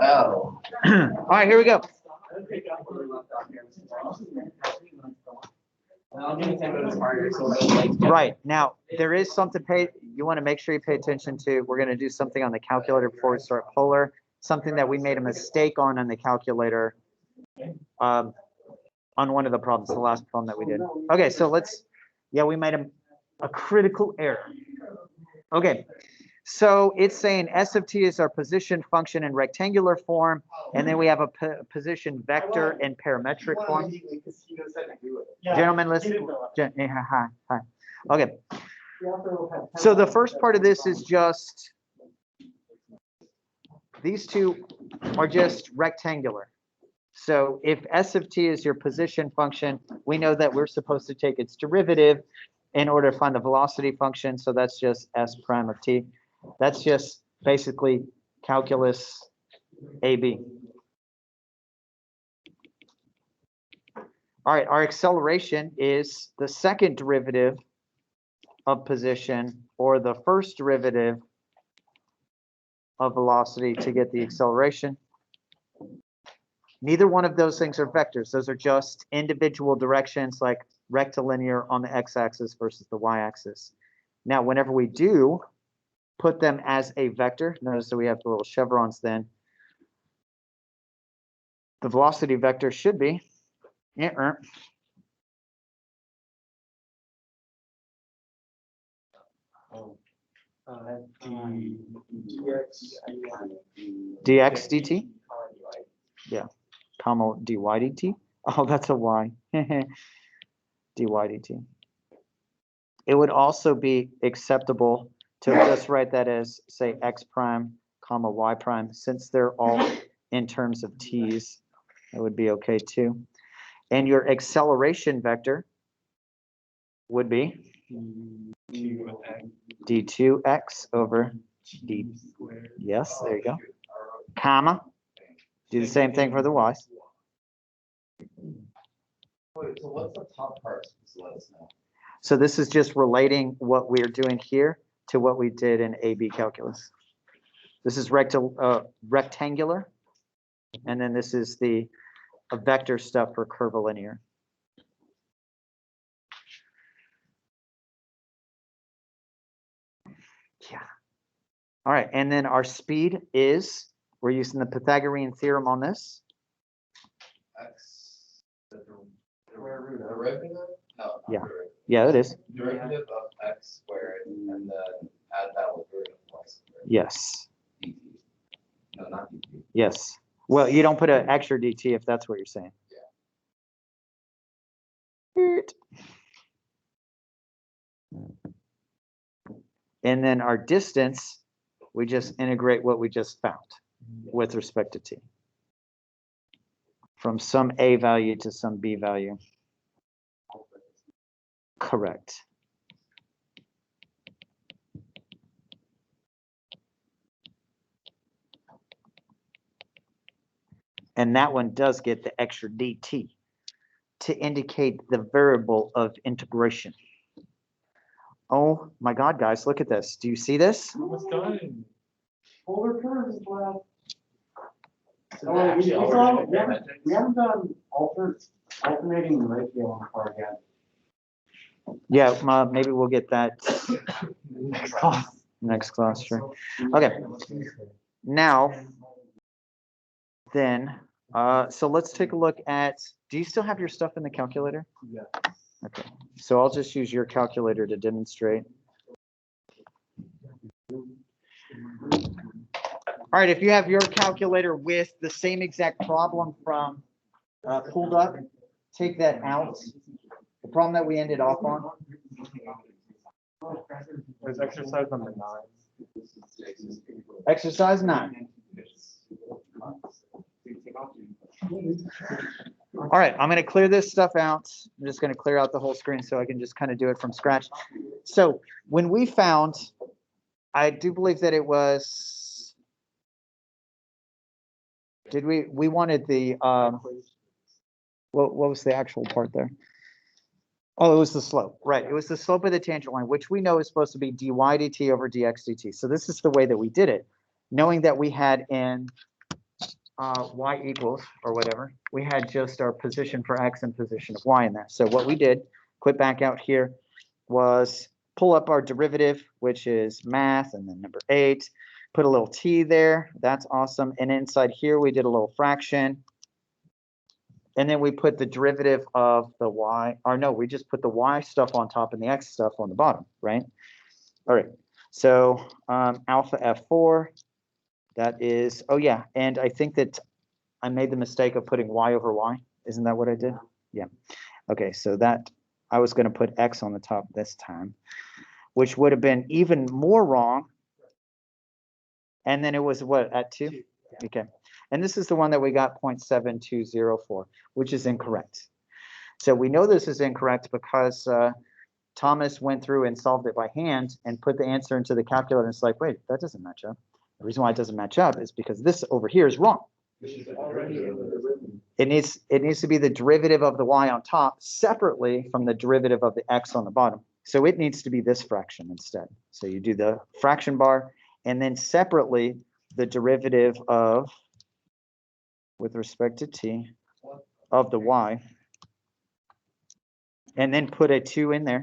Oh. All right, here we go. Right, now, there is something you want to make sure you pay attention to. We're going to do something on the calculator before we start polar, something that we made a mistake on the calculator on one of the problems, the last problem that we did. Okay, so we made a critical error. Okay, so it's saying S of t is our position function in rectangular form, and then we have a position vector in parametric form. Gentlemen, listen. Hi. Okay. So the first part of this is just, these two are just rectangular. So if S of t is your position function, we know that we're supposed to take its derivative in order to find the velocity function. So that's just S prime of t. That's just basically calculus AB. All right, our acceleration is the second derivative of position or the first derivative of velocity to get the acceleration. Neither one of those things are vectors. Those are just individual directions, like rectilinear on the x-axis versus the y-axis. Now, whenever we do put them as a vector, notice that we have the little chevrons then. The velocity vector should be dx dt. Yeah, comma dy dt. Oh, that's a y. dy dt. It would also be acceptable to just write that as, say, x prime comma y prime. Since they're all in terms of t's, it would be okay too. And your acceleration vector would be d2x over d. Yes, there you go. Comma. Do the same thing for the y's. Wait, so what's the top part? Just let us know. So this is just relating what we're doing here to what we did in AB calculus. This is rectangular, and then this is the vector stuff for curvilinear. Yeah. All right, and then our speed is, we're using the Pythagorean theorem on this. X, the derivative? No, Yeah. derivative. Yeah, it is. Derivative of x squared, and then add that with derivative of y squared. Yes. dt. No, not dt. Yes. Well, you don't put an extra dt if that's what you're saying. Yeah. And then our distance, we just integrate what we just found with respect to t. From some a value to some b value. Correct. And that one does get the extra dt to indicate the variable of integration. Oh my God, guys, look at this. Do you see this? Almost done. Polar curves left. Actually, We haven't done alternating ratio on the part yet. Yeah, maybe we'll get that next class, sure. Okay. Now, then, so let's take a look at, do you still have your stuff in the calculator? Yeah. Okay, so I'll just use your calculator to demonstrate. All right, if you have your calculator with the same exact problem from pulled up, take that out. The problem that we ended off on. There's exercise number 9. Exercise 9. All right, I'm going to clear this stuff out. I'm just going to clear out the whole screen so I can just kind of do it from scratch. So when we found, I do believe that it was, we wanted the, what was the actual part there? Oh, it was the slope, right? It was the slope of the tangent line, which we know is supposed to be dy dt over dx dt. So this is the way that we did it, knowing that we had in y equals, or whatever, we had just our position for x and position of y in there. So what we did, quit back out here, was pull up our derivative, which is math, and then number 8, put a little t there. That's awesome. And inside here, we did a little fraction. And then we put the derivative of the y, or no, we just put the y stuff on top and the x stuff on the bottom, right? All right, so alpha f4, that is, oh yeah, and I think that I made the mistake of putting y over y. Isn't that what I did? Yeah. Okay, so that, I was going to put x on the top this time, which would have been even more wrong. And then it was what, at 2? Okay. And this is the one that we got 0.7204, which is incorrect. So we know this is incorrect because Thomas went through and solved it by hand and put the answer into the calculator. And it's like, wait, that doesn't match up. The reason why it doesn't match up is because this over here is wrong. It needs to be the derivative of the y on top separately from the derivative of the x on the bottom. So it needs to be this fraction instead. So you do the fraction bar and then separately the derivative of, with respect to t, of the y, and then put a 2 in there,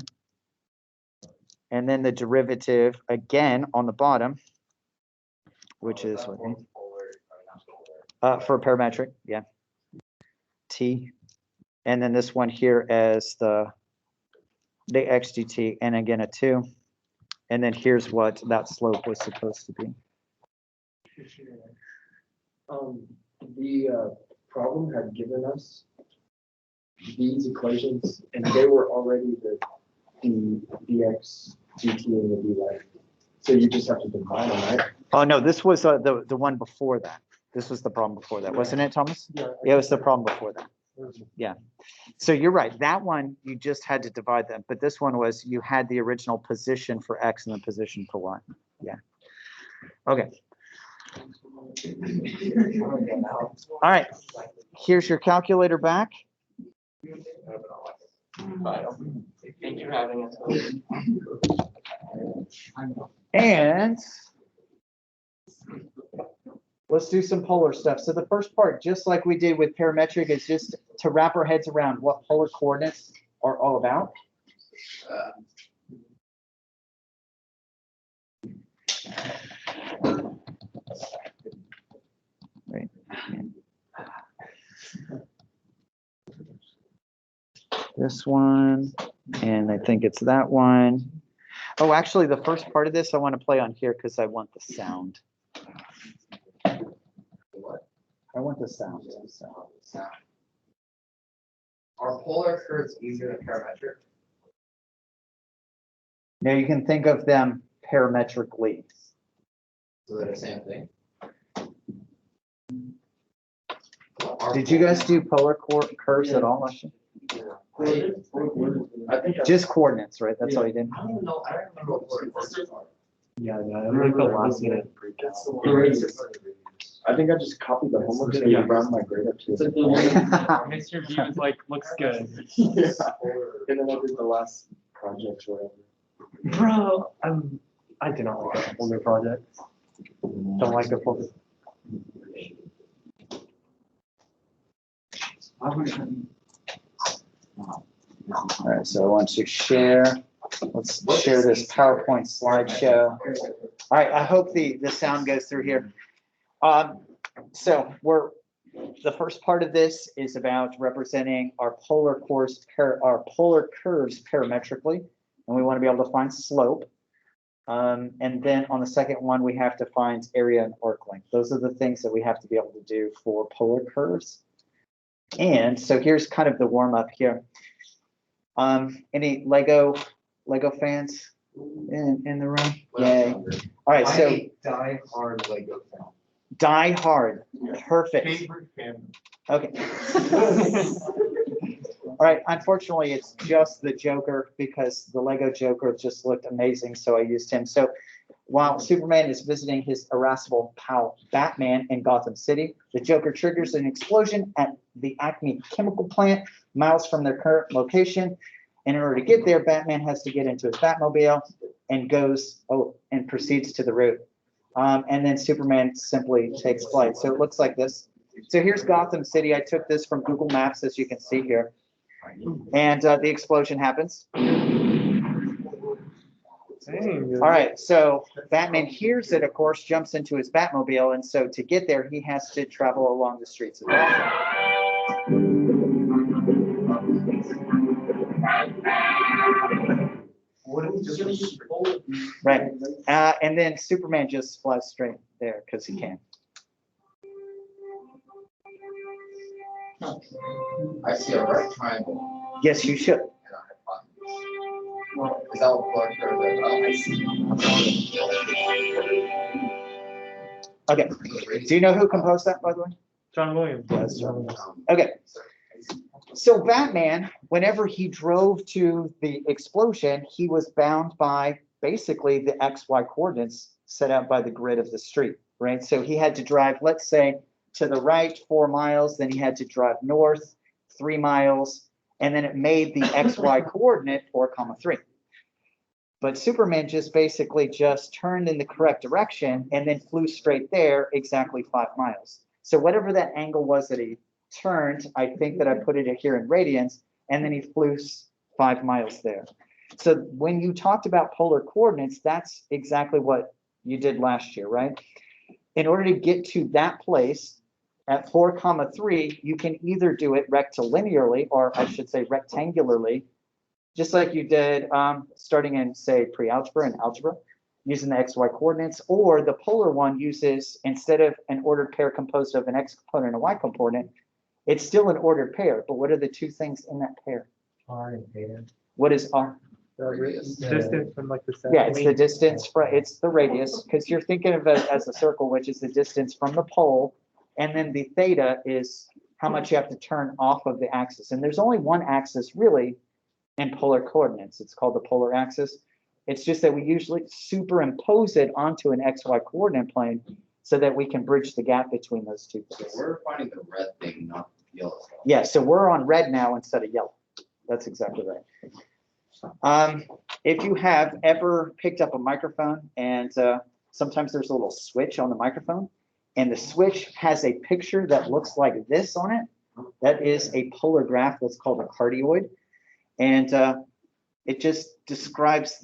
and then the derivative again on the bottom, which is what, for parametric, yeah, t, and then this one here as the x dt, and again a 2, and then here's what that slope was supposed to be. The problem had given us these equations, and they were already the dx dt and the dy. So you just have to divide them, right? Oh no, this was the one before that. This was the problem before that, wasn't it, Thomas? Yeah, Yeah, it was the problem before that. Yeah. So you're right. That one you just had to divide them, but this one was you had the original position for x and the position for y. Yeah. Okay. All right. Here's your calculator back. Thank you for having us. And let's do some polar stuff. So the first part, just like we did with parametric, is just to wrap our heads around what polar coordinates are all about. Right. This one, and I think it's that one. Oh, actually, the first part of this I want to play on here because I want the sound. I want the sound. Are polar curves easier than parametric? Now you can think of them parametrically. So they're the same thing? Did you guys do polar curves at all last year? I think Just coordinates, right? That's all you did? I don't even know. I don't remember what polar curves are. Yeah, I'm like the last minute. I think I just copied the homework and Yeah. round my grade up to it. Makes your view like looks good. Yeah. And then I did the last project or whatever. Bro, I do not like that older project. Don't like the full. All right, so I want to share. Let's share this PowerPoint slideshow. All right, I hope the sound goes through here. So the first part of this is about representing our polar curves parametrically, and we want to be able to find slope. And then on the second one, we have to find area and arc length. Those are the things that we have to be able to do for polar curves. And so here's kind of the warm up here. Any Lego fans in the room? Yay. All right, so Die hard Lego fan. Die Hard, perfect. Favorite family. Okay. All right, unfortunately, it's just the Joker because the Lego Joker just looked amazing, so I used him. So while Superman is visiting his irascible pal Batman in Gotham City, the Joker triggers an explosion at the Acme chemical plant miles from their current location. And in order to get there, Batman has to get into his Batmobile and proceeds to the route. And then Superman simply takes flight. So it looks like this. So here's Gotham City. I took this from Google Maps, as you can see here. And the explosion happens. Dang. All right, so Batman hears it, of course, jumps into his Batmobile, and so to get there, he has to travel along the streets of Gotham. Right, and then Superman just flies straight there because he can. I see a right triangle Yes, you should. and a hypotenuse. Is that what I see? Okay, do you know who composed that, by the way? John Williams. Yes, John Williams. Okay, so Batman, whenever he drove to the explosion, he was bound by basically the XY coordinates set out by the grid of the street, right? So he had to drive, let's say, to the right 4 miles, then he had to drive north 3 miles, and then it made the XY coordinate 4,3. But Superman just basically just turned in the correct direction and then flew straight there exactly 5 miles. So whatever that angle was that he turned, I think that I put it here in radians, and then he flew 5 miles there. So when you talked about polar coordinates, that's exactly what you did last year, right? In order to get to that place at 4,3, you can either do it rectilinearly, or I should say rectangularly, just like you did starting in, say, pre-algebra and algebra, using the XY coordinates, or the polar one uses, instead of an ordered pair composed of an X component and a Y component, it's still an ordered pair, but what are the two things in that pair? R and theta. What is R? Distance from like the center. Yeah, it's the distance from, it's the radius, because you're thinking of it as a circle, which is the distance from the pole, and then the theta is how much you have to turn off of the axis. And there's only one axis really in polar coordinates. It's called the polar axis. It's just that we usually superimpose it onto an XY coordinate plane so that we can bridge the gap between those two So things. we're finding the red thing, not the yellow stuff. Yeah, so we're on red now instead of yellow. That's exactly right. If you have ever picked up a microphone and sometimes there's a little switch on the microphone and the switch has a picture that looks like this on it, that is a polar graph that's called a cardioid. And it just describes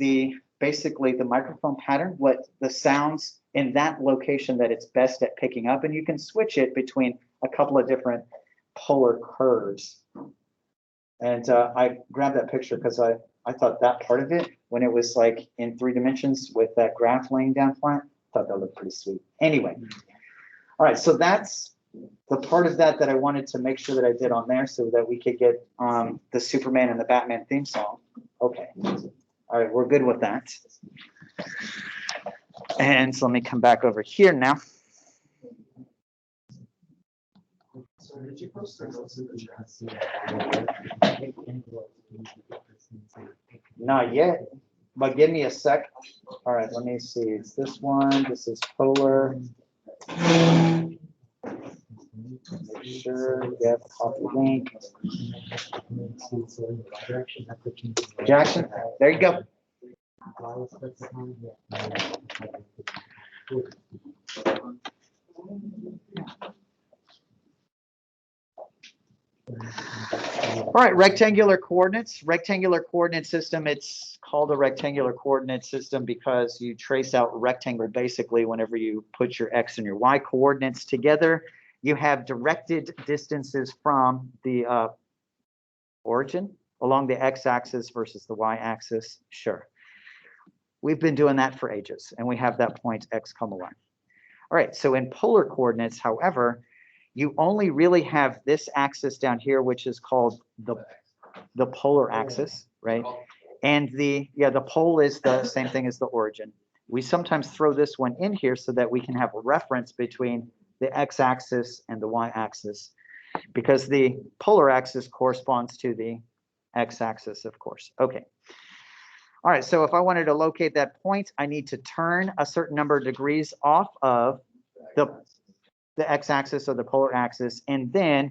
basically the microphone pattern, what the sounds in that location that it's best at picking up. And you can switch it between a couple of different polar curves. And I grabbed that picture because I thought that part of it, when it was like in 3 dimensions with that graph laying down flat, I thought that looked pretty sweet. Anyway, all right, so that's the part of that I wanted to make sure that I did on there so that we could get the Superman and the Batman theme song. Okay, all right, we're good with that. And so let me come back over here now. So did you post the notes in the chat? Not yet, but give me a sec. All right, let me see. It's this one. This is polar. Make sure. Yep, copy link. Jackson, there you go. All right, rectangular coordinates. Rectangular coordinate system, it's called a rectangular coordinate system because you trace out a rectangle basically whenever you put your X and your Y coordinates together. You have directed distances from the origin along the X-axis versus the Y-axis. Sure. We've been doing that for ages, and we have that point X, Y. All right, so in polar coordinates, however, you only really have this axis down here, which is called the polar axis, right? And the pole is the same thing as the origin. We sometimes throw this one in here so that we can have a reference between the x-axis and the y-axis, because the polar axis corresponds to the x-axis, of course. Okay. All right, so if I wanted to locate that point, I need to turn a certain number of degrees off of the x-axis or the polar axis, and then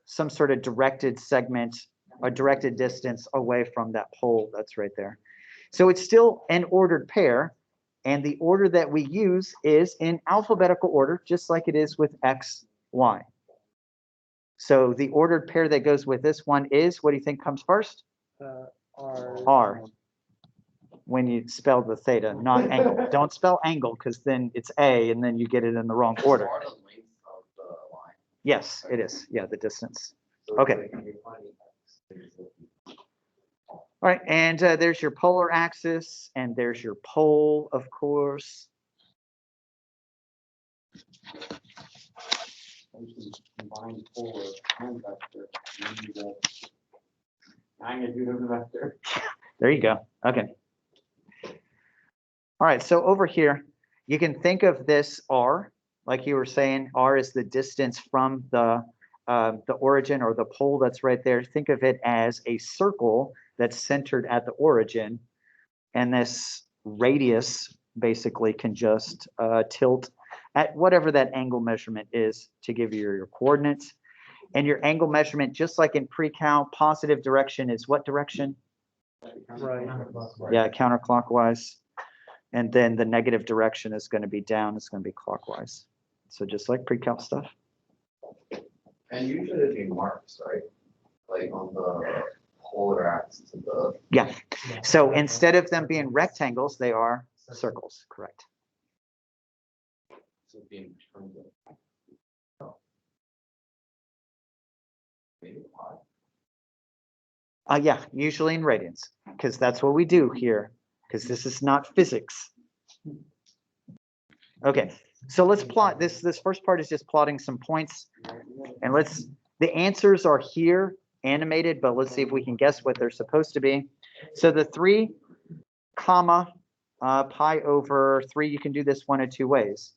some sort of directed segment, a directed distance away from that pole that's right there. So it's still an ordered pair, and the order that we use is in alphabetical order, just like it is with X y. So the ordered pair that goes with this one is, what do you think comes first? R. When you spell the theta, not angle. Don't spell angle because then it's A and then you get it in the wrong order. Are the length of the line. Yes, it is. Yeah, the distance. So Okay. like, you're finding X. All right, and there's your polar axis, and there's your pole, of course. Combine polar and vector. And you get magnitude of the vector. There you go. Okay. All right, so over here, you can think of this R, like you were saying, R is the distance from the origin or the pole that's right there. Think of it as a circle that's centered at the origin, and this radius basically can just tilt at whatever that angle measurement is to give you your coordinates. And your angle measurement, just like in pre-cal, positive direction is what direction? Right. Yeah, counterclockwise. And then the negative direction is going to be down. It's going to be clockwise. So just like pre-cal stuff. And usually it'd be marks, right? Like on the polar axis of the. Yeah. So instead of them being rectangles, they are circles. Correct. So it'd be in terms of. Oh. Maybe pi. Yeah, usually in radians, because that's what we do here, because this is not physics. Okay, so let's plot this. This first part is just plotting some points, and the answers are here animated, but let's see if we can guess what they're supposed to be. So the 3 comma pi over 3, you can do this one of two ways.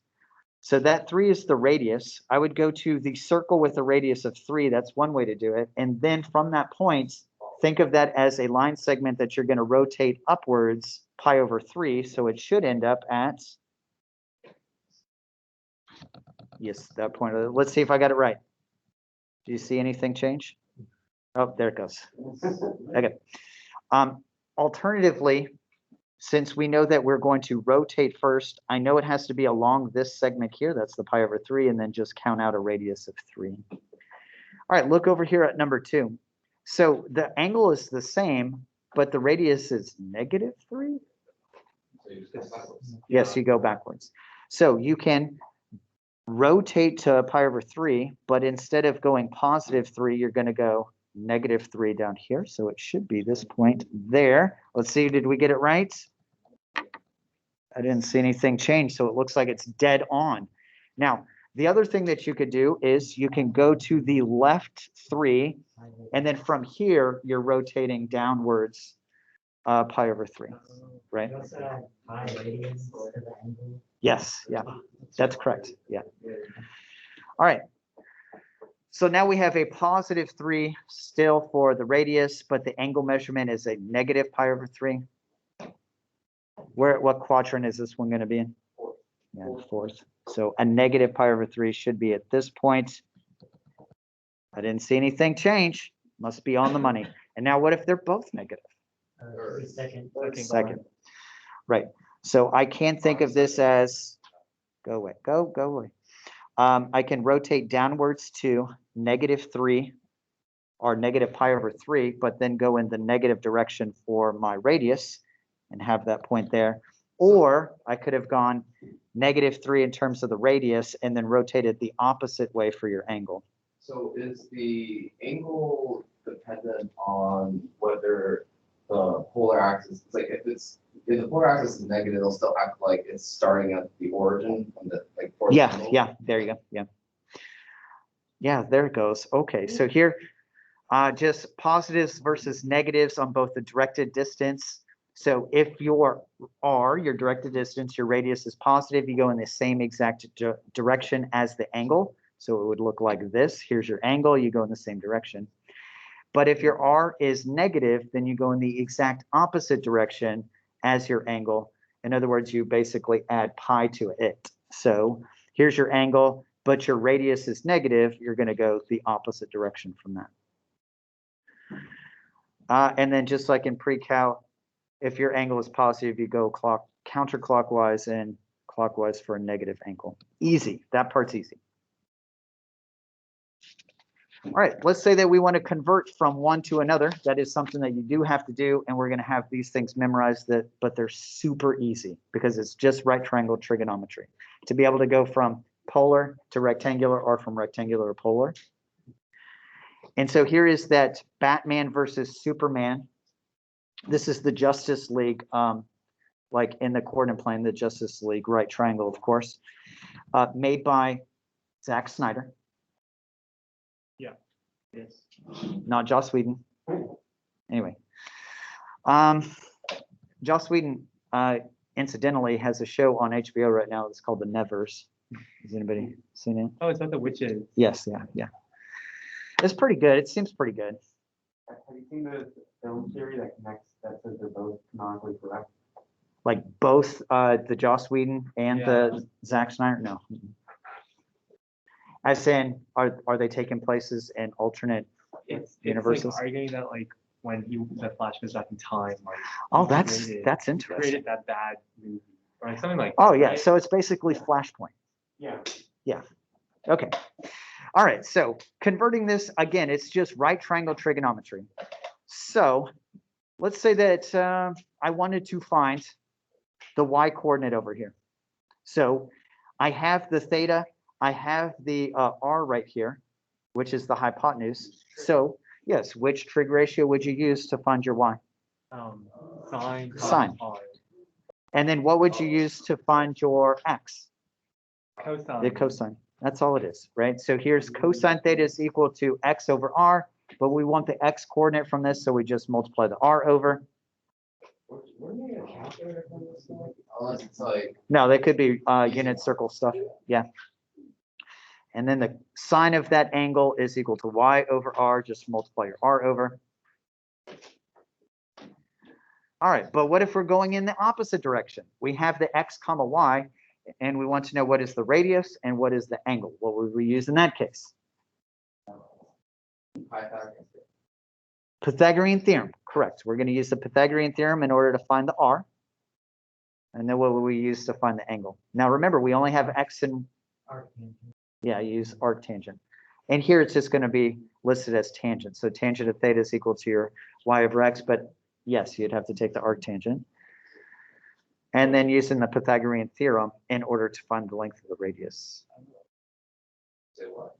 So that 3 is the radius. I would go to the circle with a radius of 3. That's one way to do it. And then from that point, think of that as a line segment that you're going to rotate upwards pi over 3. So it should end up at, yes, that point. Let's see if I got it right. Do you see anything change? Oh, there it goes. Okay. Alternatively, since we know that we're going to rotate first, I know it has to be along this segment here. That's the pi over 3, and then just count out a radius of 3. All right, look over here at number 2. So the angle is the same, but the radius is negative 3. So you just go backwards. Yes, you go backwards. So you can rotate to pi over 3, but instead of going positive 3, you're going to go negative 3 down here. So it should be this point there. Let's see, did we get it right? I didn't see anything change, so it looks like it's dead on. Now, the other thing that you could do is you can go to the left 3, and then from here, you're rotating downwards pi over 3, right? Yes, yeah, that's correct, yeah. All right. So now we have a positive 3 still for the radius, but the angle measurement is a negative pi over 3. What quadrant is this one going to be in? Yeah, fourth. So a negative pi over 3 should be at this point. I didn't see anything change. Must be on the money. And now what if they're both negative? Second. Right. So I can't think of this as, go away, go away. I can rotate downwards to negative 3 or negative pi over 3, but then go in the negative direction for my radius and have that point there. Or I could have gone negative 3 in terms of the radius and then rotated the opposite way for your angle. So is the angle dependent on whether the polar axis, it's like if the polar axis is negative, it'll still act like it's starting at the origin from the like. Yeah, there you go. Yeah, there it goes. Okay, so here, just positives versus negatives on both the directed distance. So if your R, your directed distance, your radius is positive, you go in the same exact direction as the angle. So it would look like this. Here's your angle, you go in the same direction. But if your R is negative, then you go in the exact opposite direction as your angle. In other words, you basically add pi to it. So here's your angle, but your radius is negative, you're going to go the opposite direction from that. And then just like in pre-cal, if your angle is positive, you go counterclockwise and clockwise for a negative angle. Easy. That part's easy. All right, let's say that we want to convert from one to another. That is something that you do have to do, and we're going to have these things memorized, but they're super easy because it's just right triangle trigonometry. To be able to go from polar to rectangular or from rectangular to polar. And so here is that Batman versus Superman. This is the Justice League, like in the coordinate plane, the Justice League right triangle, of course, made by Zack Snyder. Yes. Not Joss Whedon. Anyway, Joss Whedon, incidentally, has a show on HBO right now. It's called The Nevers. Has anybody seen it? Oh, is that the witches? Yes, yeah. It's pretty good. It seems pretty good. Have you seen the film theory that says they're both canonically correct? Like both the Joss Whedon and the Zack Snyder? No. As in, are they taking places in alternate universes? It's like arguing that like when the Flash goes back in time, like Oh, he that's created interesting. that bad movie or like something like. Oh that, yeah, right? so it's basically Flashpoint. Yeah. Okay. All right, so converting this, again, it's just right triangle trigonometry. So let's say that I wanted to find the y coordinate over here. So I have the theta, I have the r right here, which is the hypotenuse. So yes, which trig ratio would you use to find your y? Sine. Sine. R. And then what would you use to find your x? Cosine. The cosine. That's all it is, right? So here's cosine theta is equal to x over r, but we want the x coordinate from this, so we just multiply the r over. Wouldn't you get a calculator from this thing? Unless it's like, No, they could be unit circle stuff. Yeah. And then the sine of that angle is equal to y over r. Just multiply your r over. All right, but what if we're going in the opposite direction? We have the x comma y, and we want to know what is the radius and what is the angle. What would we use in that case? Pythagorean theorem, correct. We're going to use the Pythagorean theorem in order to find the r. And then what will we use to find the angle? Now remember, we only have x and yeah, use arctangent. And here it's just going to be listed as tangent. So tangent of theta is equal to your y over x, but yes, you'd have to take the arctangent. And then using the Pythagorean theorem in order to find the length of the radius. say what?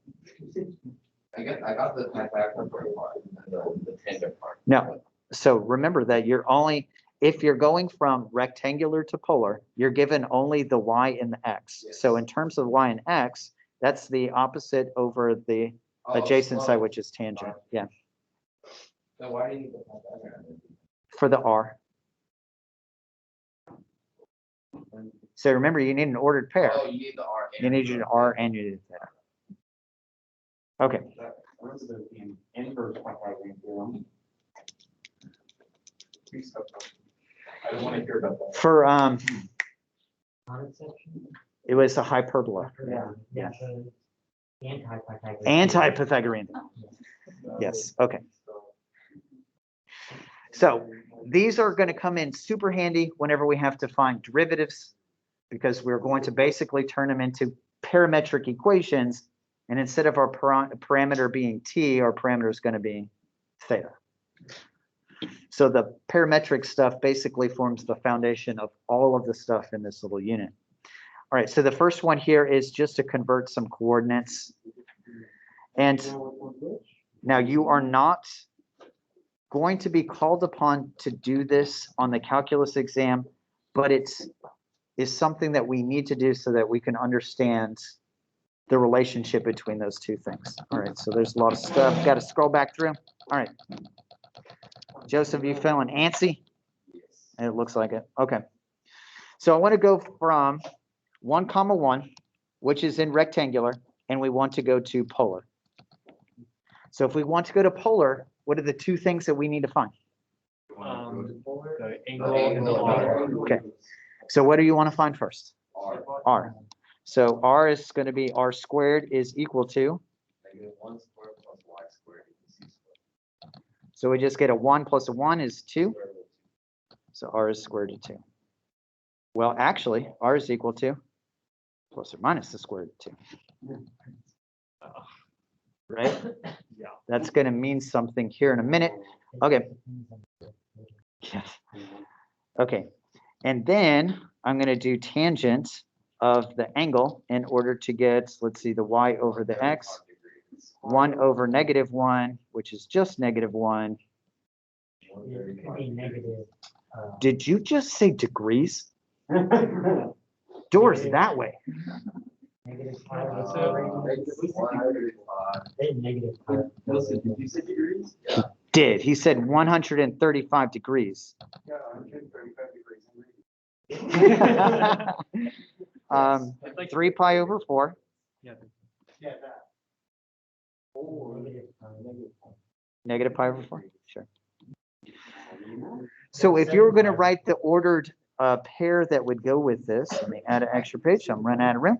I got the Pythagorean part and the tangent part. No. So remember that you're only, if you're going from rectangular to polar, you're given only the y and the x. Yes. So in terms of y and x, that's the opposite over the adjacent side, which is tangent. Yeah. So why do you need the Pythagorean? For the r. So remember, you need an ordered pair. Oh, you need the R. You need an r and you need a theta. Okay. What's the inverse Pythagorean theorem? I don't want to hear about that. For it was a hyperbola. Yeah. Anti-Pythagorean. Anti-Pythagorean. Yes. Okay. So these are going to come in super handy whenever we have to find derivatives, because we're going to basically turn them into parametric equations. And instead of our parameter being t, our parameter is going to be theta. So the parametric stuff basically forms the foundation of all of the stuff in this little unit. All right, so the first one here is just to convert some coordinates. And now you are not going to be called upon to do this on the calculus exam, but it's something that we need to do so that we can understand the relationship between those two things. All right, so there's a lot of stuff. Got to scroll back through. All right. Joseph, you feeling antsy? It looks like it. Okay. So I want to go from 1, 1, which is in rectangular, and we want to go to polar. So if we want to go to polar, what are the two things that we need to find? The angle and the r. Okay. So what do you want to find first? R. R. So R is going to be R squared is equal to. -1 squared plus y squared equals c squared. So we just get a 1 plus a 1 is 2. So R is square root of 2. Well, actually, R is equal to plus or minus the square root of 2. right? Yeah. That's going to mean something here in a minute. Okay. Yes. Okay. And then I'm going to do tangent of the angle in order to get, let's see, the y over the x, 1 over -1, which is just -1. It could be negative. Did you just say degrees? Doors that way. Negative pi over So- negative pi. Wilson, did you say degrees? Yeah. Did. He said 135 degrees. Yeah, 135 degrees. 3 pi over 4. Yeah. Yeah, that. Negative pi over 4. Sure. So if you were going to write the ordered pair that would go with this, let me add an extra page. So I'm running out of room.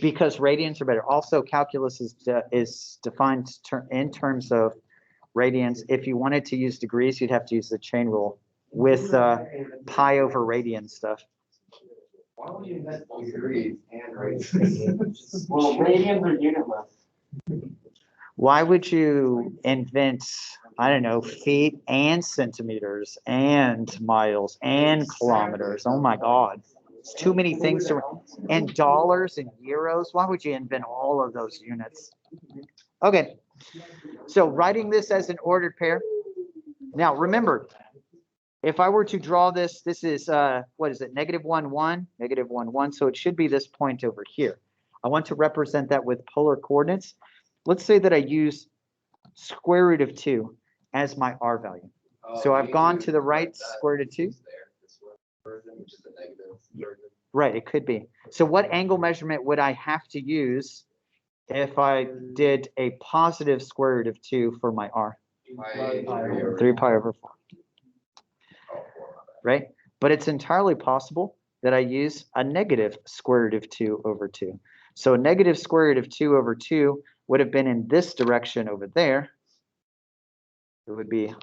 Because radians are better. Also, calculus is defined in terms of radians. If you wanted to use degrees, you'd have to use the chain rule with pi over radian stuff. Why would you invent degrees and radians? Well, radians are unitless. Why would you invent, I don't know, feet and centimeters and miles and kilometers? Oh my God. It's too many things to, and dollars and euros. Why would you invent all of those units? Okay. So writing this as an ordered pair. Now remember, if I were to draw this, this is, what is it? -1, 1, -1, 1. So it should be this point over here. I want to represent that with polar coordinates. Let's say that I use square root of 2 as my R value. So I've gone to the right, square root of 2. Which is a negative version. Right, it could be. So what angle measurement would I have to use if I did a positive square root of 2 for my R? 3 pi over 4. Right? But it's entirely possible that I use a negative square root of 2 over 2. So a negative square root of 2 over 2 would have been in this direction over there. It would be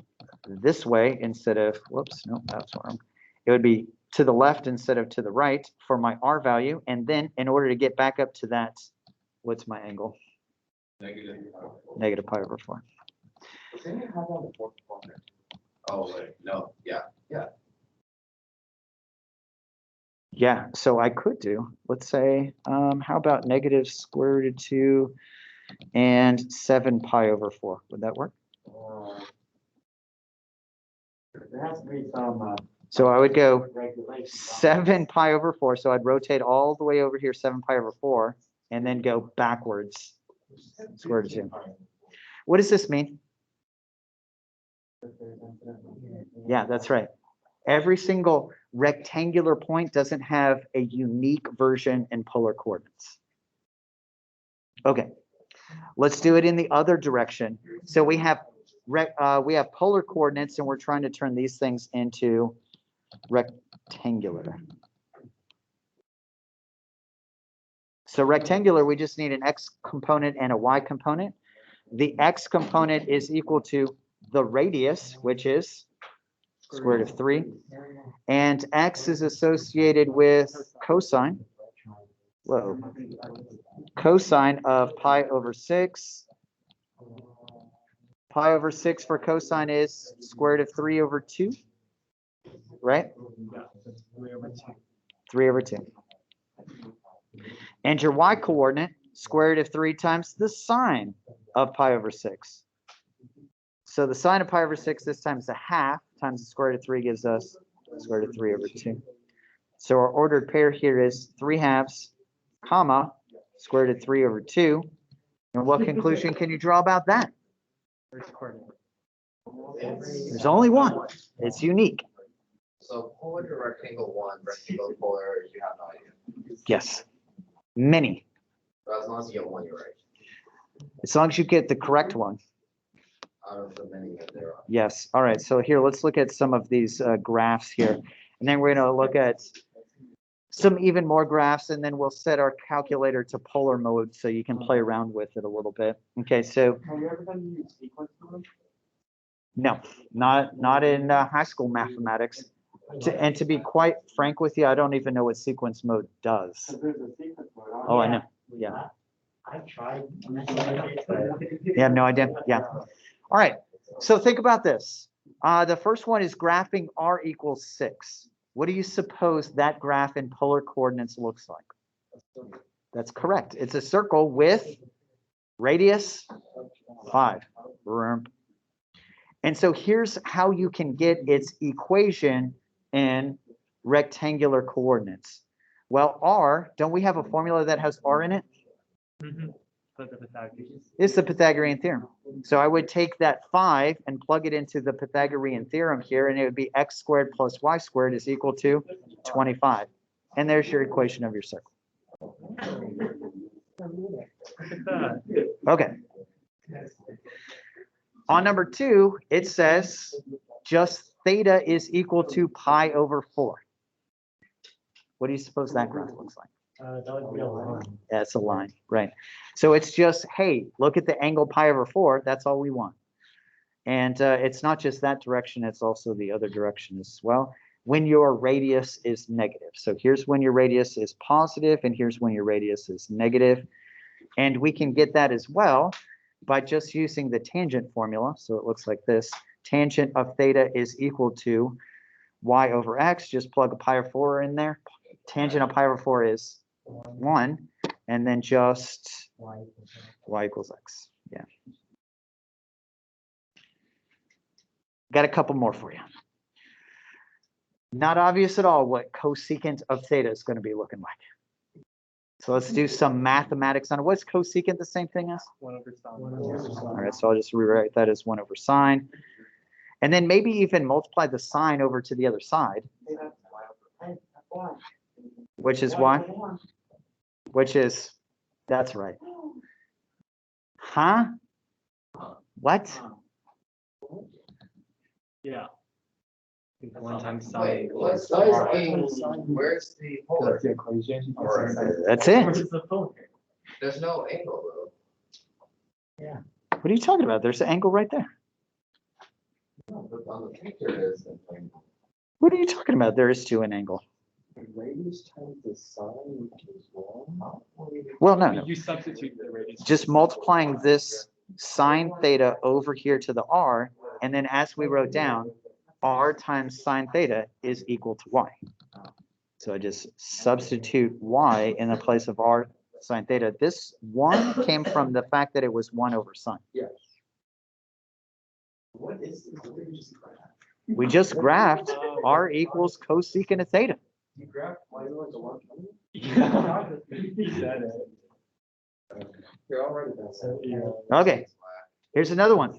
this way instead of, whoops, no, that's wrong. It would be to the left instead of to the right for my R value. And then in order to get back up to that, what's my angle? Negative pi over 4. Didn't you have on the fourth quadrant? Oh, wait, no, yeah. Yeah, so I could do, let's say, how about negative square root of 2 and 7 pi over 4? Would that work? There has to be some, So I would go regulation. 7 pi over 4. So I'd rotate all the way over here, 7 pi over 4, and then go backwards, square root of 2. What does this mean? Yeah, that's right. Every single rectangular point doesn't have a unique version in polar coordinates. Okay, let's do it in the other direction. So we have polar coordinates, and we're trying to turn these things into rectangular. So rectangular, we just need an x component and a y component. The x component is equal to the radius, which is square root of 3. And x is associated with cosine. Whoa. Cosine of pi over 6. Pi over 6 for cosine is square root of 3 over 2. Right? 3 over 2. And your y coordinate, square root of 3 times the sine of pi over 6. So the sine of pi over 6 this time is a half times the square root of 3 gives us square root of 3 over 2. So our ordered pair here is 3/2, comma, square root of 3 over 2. And what conclusion can you draw about that? There's only one. It's unique. So polar to rectangle 1, rectangle to polar, you have no idea. Yes. Many. But as long as you get one, you're right. As long as you get the correct one. Out of the many that there are. Yes. All right. So here, let's look at some of these graphs here. And then we're going to look at some even more graphs, and then we'll set our calculator to polar mode so you can play around with it a little bit. Okay. So Have you ever done sequence mode? no, not in high school mathematics. And to be quite frank with you, I don't even know what sequence mode does. Because there's a sequence mode. Oh, I know. Yeah. I tried. You have no idea? Yeah. All right. So think about this. The first one is graphing r equals 6. What do you suppose that graph in polar coordinates looks like? That's correct. It's a circle with radius 5. And so here's how you can get its equation in rectangular coordinates. Well, r, don't we have a formula that has r in it? It's the Pythagorean theorem. So I would take that 5 and plug it into the Pythagorean theorem here, and it would be x squared plus y squared is equal to 25. And there's your equation of your circle. Okay. On number 2, it says just theta is equal to pi over 4. What do you suppose that graph looks like? That would be a line. Yeah, it's a line, right? So it's just, hey, look at the angle pi over 4. That's all we want. And it's not just that direction, it's also the other direction as well. When your radius is negative. So here's when your radius is positive, and here's when your radius is negative. And we can get that as well by just using the tangent formula. So it looks like this. Tangent of theta is equal to y over x. Just plug a pi over 4 in there. Tangent of pi over 4 is 1. And then just y equals x. Yeah. Got a couple more for you. Not obvious at all what cosecant of theta is going to be looking like. So let's do some mathematics on it. What's cosecant the same thing as? 1 over sine. All right, so I'll just rewrite that as 1 over sine. And then maybe even multiply the sine over to the other side. Which is what? Which is, that's right. Huh? What? Yeah. 1 times sine. Wait, what's asking, where's the polar? That's the equation. That's Which it. is the polar. There's no angle though. What are you talking about? There's an angle right there. No, but on the picture there's an angle. What are you talking about? There is 2 an angle. Radius times the sine is 1. Well, no. You substitute the radius. Just multiplying this sine theta over here to the r, and then as we wrote down, r times sine theta is equal to y. So I just substitute y in the place of r sine theta. This 1 came from the fact that it was 1 over sine. Yes. What is this? What did you just graph? We just graphed r equals cosecant of theta. You graph why you like the one? Yeah. He said it. Here, I'll write it down. Okay, here's another one.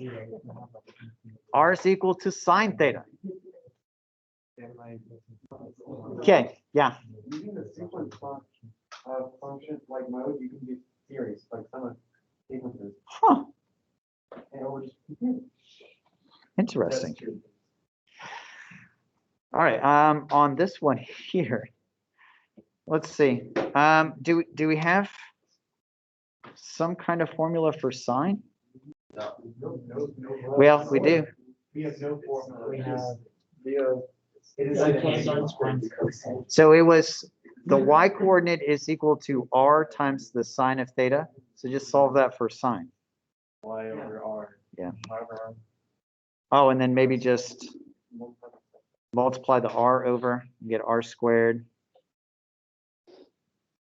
R is equal to sine theta. Okay, yeah. Using the sequence function like mode, you can do series, like some of sequences, Huh, and it will just compute. interesting. All right, on this one here, let's see. Do we have some kind of formula for sine? No. Well, we do. We have no formula. We have. It is like like cosine times cosine. So it was, the y coordinate is equal to r times the sine of theta. So just solve that for sine. Y over R. Yeah. Y over R. Oh, and then maybe just multiply the r over, and get r squared.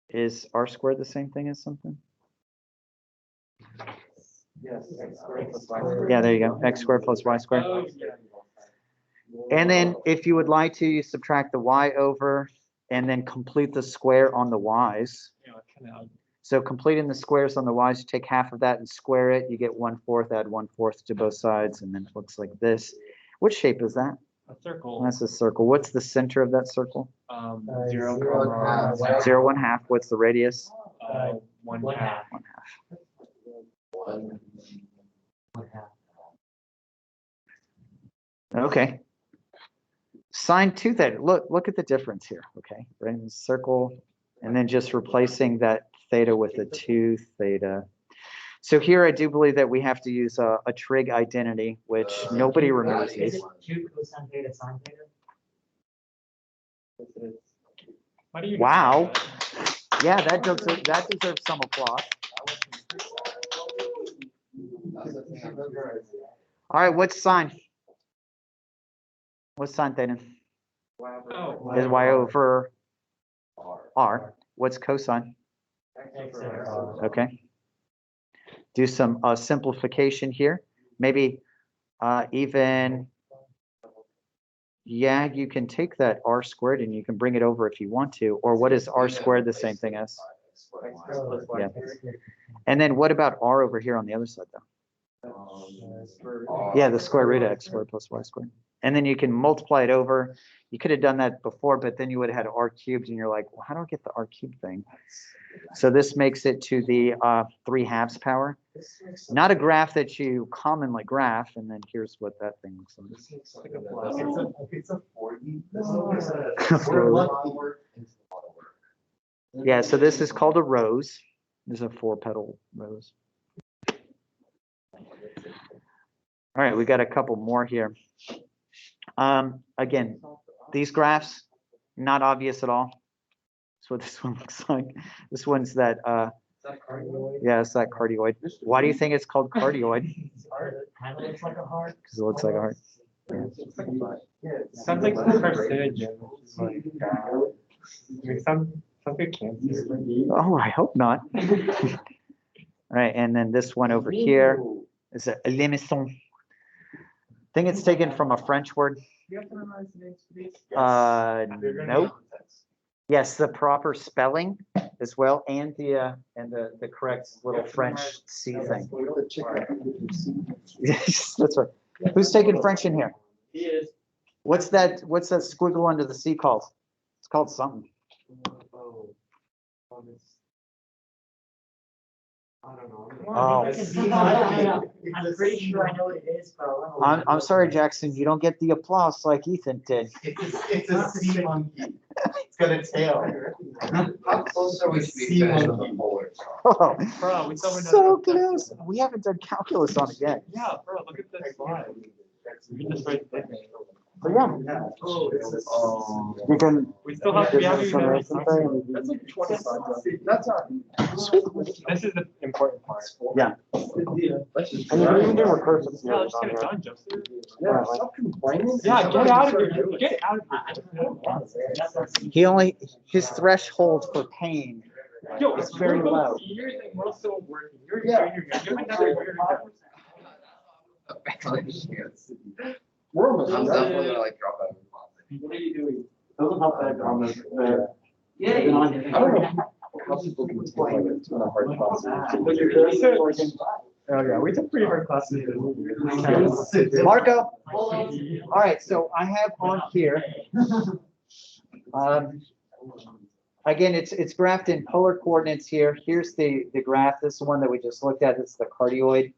Is r squared the same thing as something? Yes. X squared plus Y squared. Yeah, there you go. X squared plus y squared. Oh, yeah. And then if you would like to, you subtract the y over and then complete the square on the y's. Yeah, kind of. So completing the squares on the y's, you take half of that and square it. You get 1/4, add 1/4 to both sides, and then it looks like this. What shape is that? A circle. That's a circle. What's the center of that circle? 0, 0.5. 0, 1/2. What's the radius? 1 1 half. half. 1/2. 1. 1 half. Okay. Sine 2 theta. Look at the difference here. Okay, right in the circle, and then just replacing that theta with a 2 theta. So here I do believe that we have to use a trig identity, which nobody remembers Is these. it 2 cosine theta sine theta? Why do you Wow. Yeah, that deserves some applause. That's the thing I'm curious. All right, what's sine? What's sine theta? Oh. Is y over R. r. What's cosine? X over R. Okay. Do some simplification here. Maybe even, yeah, you can take that r squared and you can bring it over if you want to. Or what is r squared the same thing as? Yeah. And then what about r over here on the other side though? Yeah, the square root of x squared plus y squared. And then you can multiply it over. You could have done that before, but then you would have had r cubed and you're like, well, how do I get the r cubed thing? So this makes it to the 3/2 power. Not a graph that you commonly graph, and then here's what that thing looks like. It's a 40. Yeah, so this is called a rose. This is a 4-petal rose. All right, we got a couple more here. Again, these graphs, not obvious at all. That's what this one looks like. This one's that, yeah, it's that cardioid. Why do you think it's called cardioid? Kind of looks like a heart. Because it looks like a heart. Sounds like some carcinogen. Like, I mean, something cancer. Oh, I hope not. All right, and then this one over here is a limison. I think it's taken from a French word. Nope. Yes, the proper spelling as well, and the correct little French C thing. Yes, that's right. Who's taking French in here? He is. What's that squiggle under the C called? It's called something. I don't know. Oh. I'm pretty sure I know what it is, bro. I'm sorry, Jackson. You don't get the applause like Ethan did. It's a sea monkey. It's got a tail. How close are we to be finished with the polar? Oh, Bro, we still haven't done so that. close. We haven't done calculus on it yet. Yeah, bro, look at that slide. We just right there. But yeah, Oh, you can. We still have, we haven't even done That's That's like 25. that's our. This is the important part. Yeah. And you can even do recursive Yeah, let's series on get it here. done, Justin. Yeah, stop complaining. Yeah, get out of here. Get out of here. His threshold for pain. Yo, It's very we're both low. seniors and we're still working. You're Yeah. You're another year down. We're almost I'm done. definitely gonna like drop out of the What are you doing? Doesn't help that comment. Yeah. I don't know how people can take like a ton of hard classes. But you're oh yeah, we took pretty hard classes. Marco. All right, so I have on here. Again, it's graphed in polar coordinates here. Here's the graph. This is the one that we just looked at. This is the cardioid.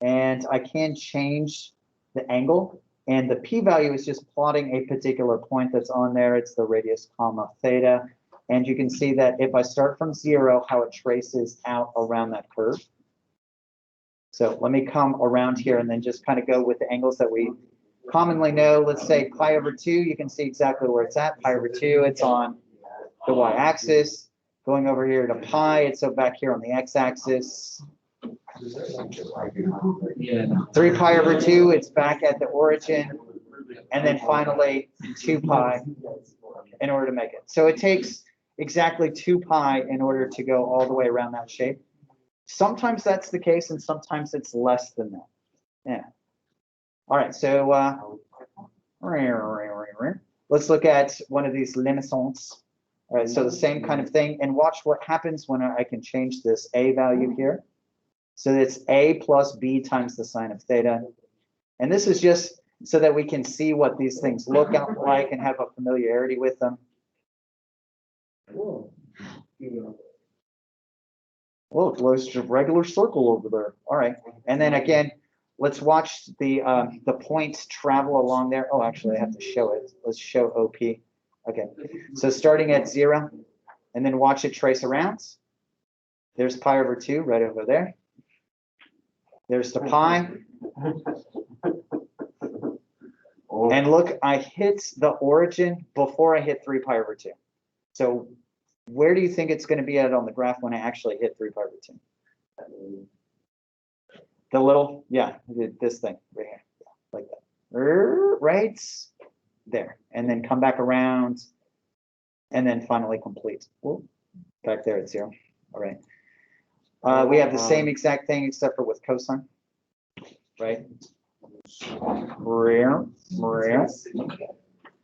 And I can change the angle. And the p-value is just plotting a particular point that's on there. It's the radius comma theta. And you can see that if I start from 0, how it traces out around that curve. So let me come around here and then just kind of go with the angles that we commonly know. Let's say pi over 2, you can see exactly where it's at. Pi over 2, it's on the y-axis. Going over here to pi, it's so back here on the x-axis. 3 pi over 2, it's back at the origin. And then finally 2 pi in order to make it. So it takes exactly 2 pi in order to go all the way around that shape. Sometimes that's the case and sometimes it's less than that. Yeah. All right, so let's look at one of these limisons. All right, so the same kind of thing, and watch what happens when I can change this a value here. So it's a plus b times the sine of theta. And this is just so that we can see what these things look like and have a familiarity with them. Well, it's just a regular circle over there. All right, and then again, let's watch the points travel along there. Oh, actually, I have to show it. Let's show OP. Okay, so starting at 0, and then watch it trace around. There's pi over 2 right over there. There's the pi. And look, I hit the origin before I hit 3 pi over 2. So Where do you think it's going to be at on the graph when I actually hit 3 pi over 2? The little, yeah, this thing right here, like that. Right there, and then come back around, and then finally complete. Whoop, back there at 0. All right. We have the same exact thing except for with cosine, right?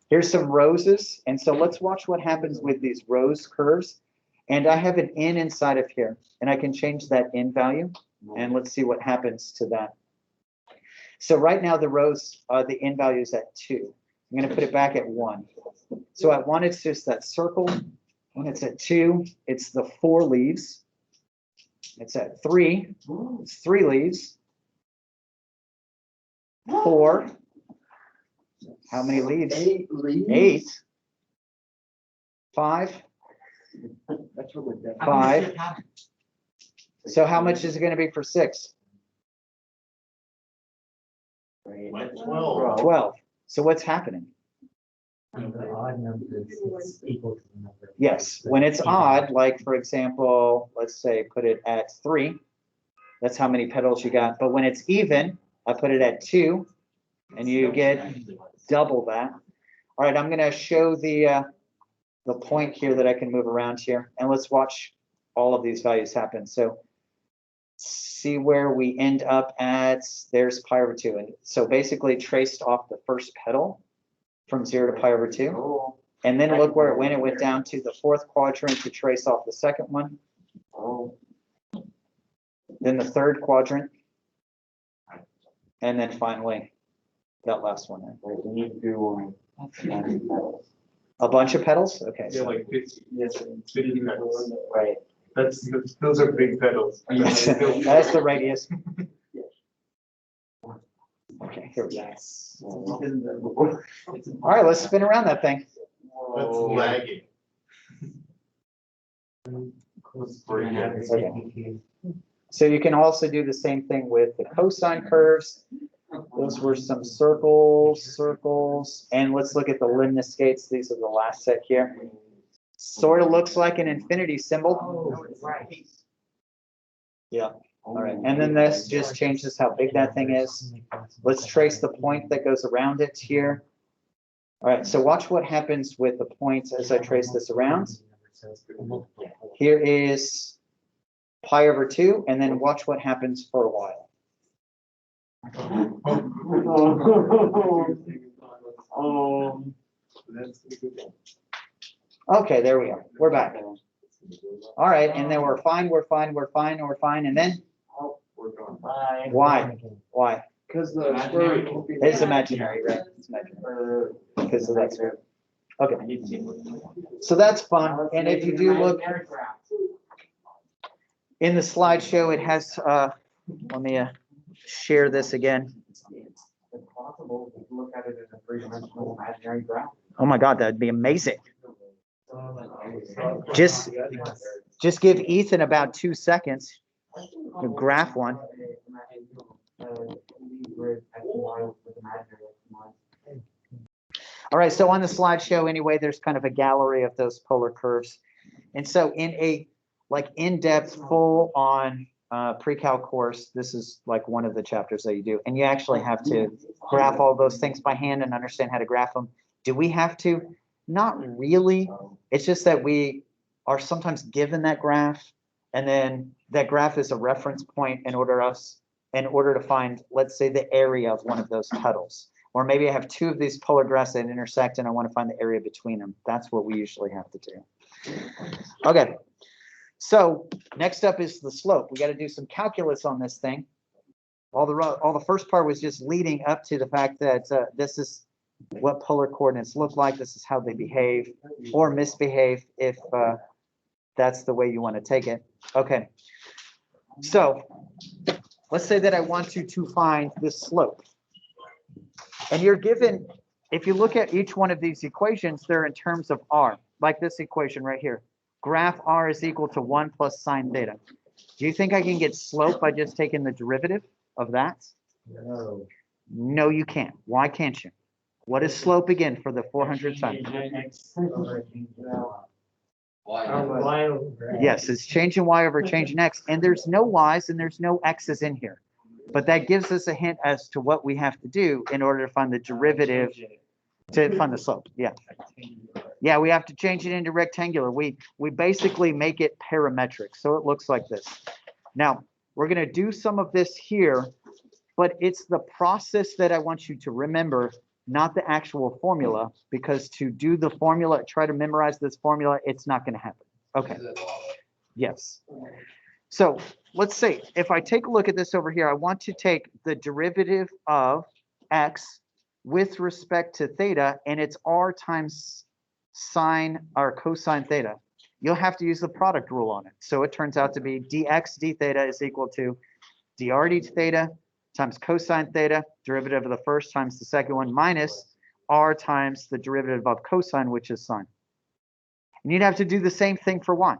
Here's some roses, and so let's watch what happens with these rose curves. And I have an n inside of here, and I can change that n value, and let's see what happens to that. So right now the rose, the n value is at 2. I'm going to put it back at 1. So at 1, it's just that circle. When it's at 2, it's the 4 leaves. It's at 3, it's 3 leaves. 4. How many leaves? 8 leaves. 8. 5. That's really good. 5. So how much is it going to be for 6? 12. So what's happening? The odd number is equal to the number. Yes, when it's odd, like for example, let's say put it at 3. That's how many petals you got. But when it's even, I put it at 2, and you get double that. All right, I'm going to show the point here that I can move around here, and let's watch all of these values happen. So see where we end up at. There's pi over 2, and so basically traced off the first petal from 0 to pi over 2, and then look where it went. It went down to the 4th quadrant to trace off the second one. Then the 3rd quadrant, and then finally that last one there. We need to do A bunch of petals? Okay. Yeah, like 50. Yes, 50 petals. Right. Those are big petals. That's the radius. Okay, here we go. All right, let's spin around that thing. That's lagging. Okay. So you can also do the same thing with the cosine curves. Those were some circles, and let's look at the limniscates. These are the last set here. Sort of looks like an infinity symbol. Yeah. All right, and then this just changes how big that thing is. Let's trace the point that goes around it here. All right, so watch what happens with the points as I trace this around. Here is pi over 2, and then watch what happens for a while. Okay, there we are. We're back. All right, and then we're fine, and then why? Why? Because the square root It's imaginary, right? It's imaginary. Because of that square. Okay. So that's fun. And if you do look in the slideshow, it has, let me share this again. It's possible to look at it as a 3-dimensional imaginary graph. Oh my God, that'd be amazing. Just give Ethan about 2 seconds to graph one. All right, so on the slideshow anyway, there's kind of a gallery of those polar curves. And so in a like in-depth full on pre-calc course, this is like one of the chapters that you do. And you actually have to graph all those things by hand and understand how to graph them. Do we have to? Not really. It's just that we are sometimes given that graph, and then that graph is a reference point in order to find, let's say, the area of one of those petals. Or maybe I have 2 of these polar graphs that intersect and I want to find the area between them. That's what we usually have to do. Okay, so next up is the slope. We got to do some calculus on this thing. All the first part was just leading up to the fact that this is what polar coordinates look like. This is how they behave or misbehave if that's the way you want to take it. Okay, so let's say that I want to find this slope. And you're given, if you look at each one of these equations, they're in terms of r, like this equation right here. Graph r is equal to 1 plus sine theta. Do you think I can get slope by just taking the derivative of that? No. No, you can't. Why can't you? What is slope again for the 400 sine? Y over X. Yes, it's changing y over changing x, and there's no y's and there's no x's in here. But that gives us a hint as to what we have to do in order to find the derivative, to find the slope. Yeah. Yeah, we have to change it into rectangular. We basically make it parametric. So it looks like this. Now, we're going to do some of this here, but it's the process that I want you to remember, not the actual formula, because to do the formula, try to memorize this formula, it's not going to happen. Okay. Yes. So let's say if I take a look at this over here, I want to take the derivative of x with respect to theta, and it's r times sine or cosine theta. You'll have to use the product rule on it. So it turns out to be dx d theta is equal to dr d theta times cosine theta, derivative of the first times the second one, minus r times the derivative of cosine, which is sine. And you'd have to do the same thing for y.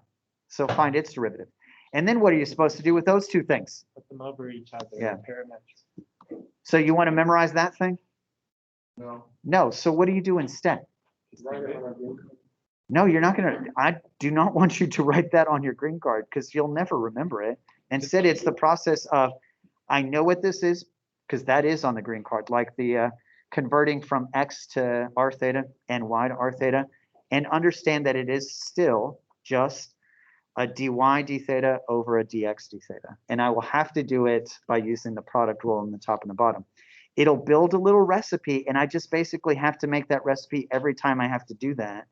So find its derivative. And then what are you supposed to do with those two things? Put them over each other. Yeah. Parametric. So you want to memorize that thing? No. No. So what do you do instead? Write it on our green card. No, you're not going to. I do not want you to write that on your green card because you'll never remember it. Instead, it's the process of, I know what this is because that is on the green card, like the converting from x to r theta and y to r theta, and understand that it is still just a dy d theta over a dx d theta. And I will have to do it by using the product rule on the top and the bottom. It'll build a little recipe, and I just basically have to make that recipe every time I have to do that,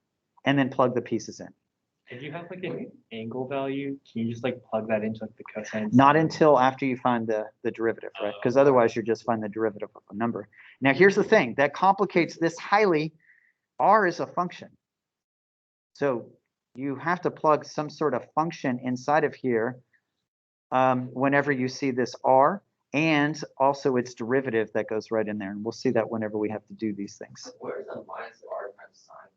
and then plug the pieces in. If you have like an angle value, can you just like plug that into like the cosine? Not until after you find the derivative, right? Because otherwise you're just finding the derivative of a number. Now here's the thing that complicates this highly. R is a function. So you have to plug some sort of function inside of here whenever you see this R, and also its derivative that goes right in there. And we'll see that whenever we have to do these things. Where's the minus r times sine?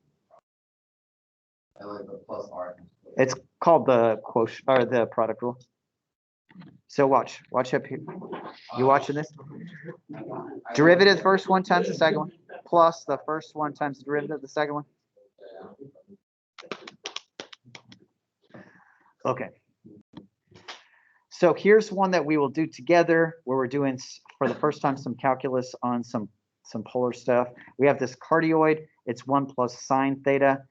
And like the plus r. It's called the quotient or the product rule. So watch up here. You watching this? Derivative of the first one times the second one, plus the first one times the derivative of the second one. Okay. So here's one that we will do together where we're doing for the first time some calculus on some polar stuff. We have this cardioid. It's 1 plus sine theta.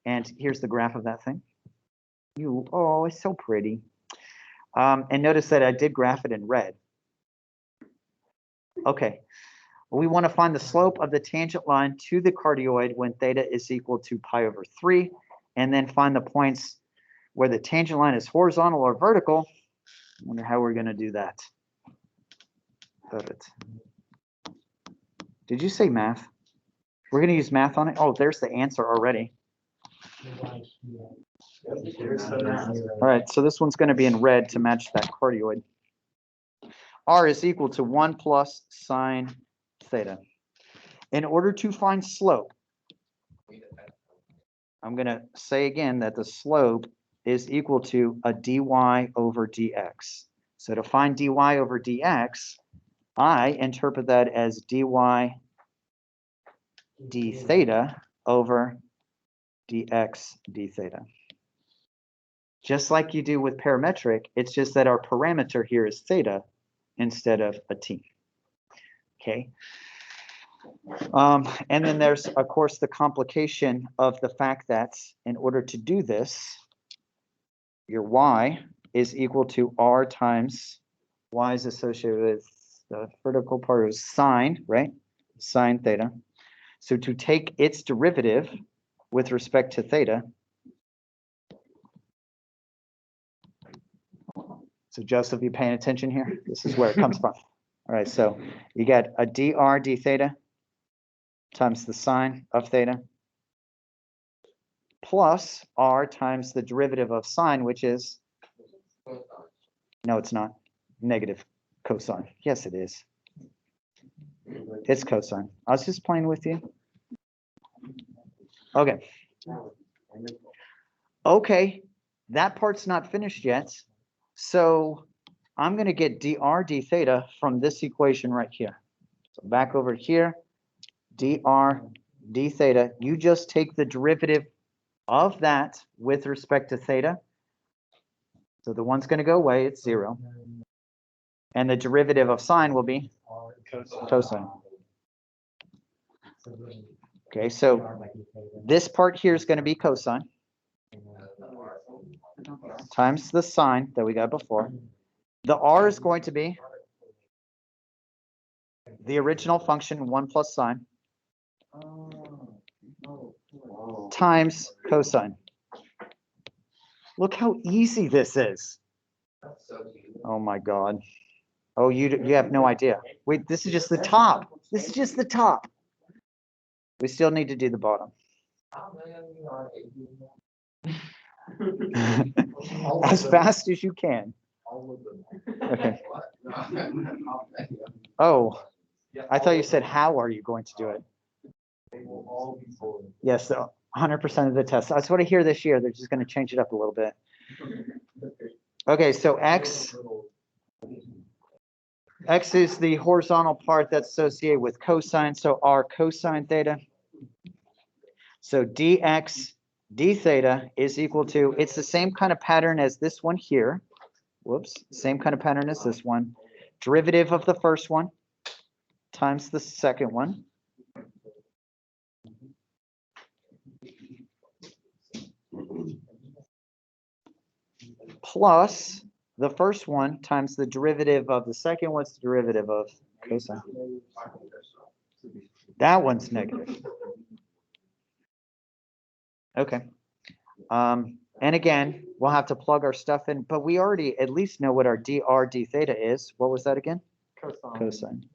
And here's the graph of that thing. Oh, it's so pretty. And notice that I did graph it in red. Okay. We want to find the slope of the tangent line to the cardioid when theta is equal to pi over 3, and then find the points where the tangent line is horizontal or vertical. I wonder how we're going to do that. Perfect. Did you say math? We're going to use math on it? Oh, there's the answer already. All right, so this one's going to be in red to match that cardioid. R is equal to 1 plus sine theta. In order to find slope, I'm going to say again that the slope is equal to a dy over dx. So to find dy over dx, I interpret that as dy d theta over dx d theta. Just like you do with parametric, it's just that our parameter here is theta instead of a t. Okay. And then there's, of course, the complication of the fact that in order to do this, your y is equal to r times y is associated with the vertical part of sine, right? Sine theta. So to take its derivative with respect to theta, so Joseph, you paying attention here? This is where it comes from. All right, so you get a dr d theta times the sine of theta plus r times the derivative of sine, which is, no, it's not, negative cosine. Yes, it is. It's cosine. I was just playing with you. Okay. Okay, that part's not finished yet. So I'm going to get dr d theta from this equation right here. So back over here, dr d theta, you just take the derivative of that with respect to theta. So the one's going to go away, it's 0. And the derivative of sine will be cosine. Okay, so this part here is going to be cosine times the sine that we got before. The r is going to be the original function 1 plus sine times cosine. Look how easy this is. Oh my God. Oh, you have no idea. Wait, this is just the top. This is just the top. We still need to do the bottom. As fast as you can. Okay. Oh, I thought you said, how are you going to do it? Yes, 100% of the tests. That's what I hear this year. They're just going to change it up a little bit. Okay, so x is the horizontal part that's associated with cosine, so r cosine theta. So dx d theta is equal to, it's the same kind of pattern as this one here. Whoops, same kind of pattern as this one. Derivative of the first one times the second one. Plus the first one times the derivative of the second. What's the derivative of cosine? That one's negative. Okay. And again, we'll have to plug our stuff in, but we already at least know what our dr d theta is. What was that again? Cosine. Cosine.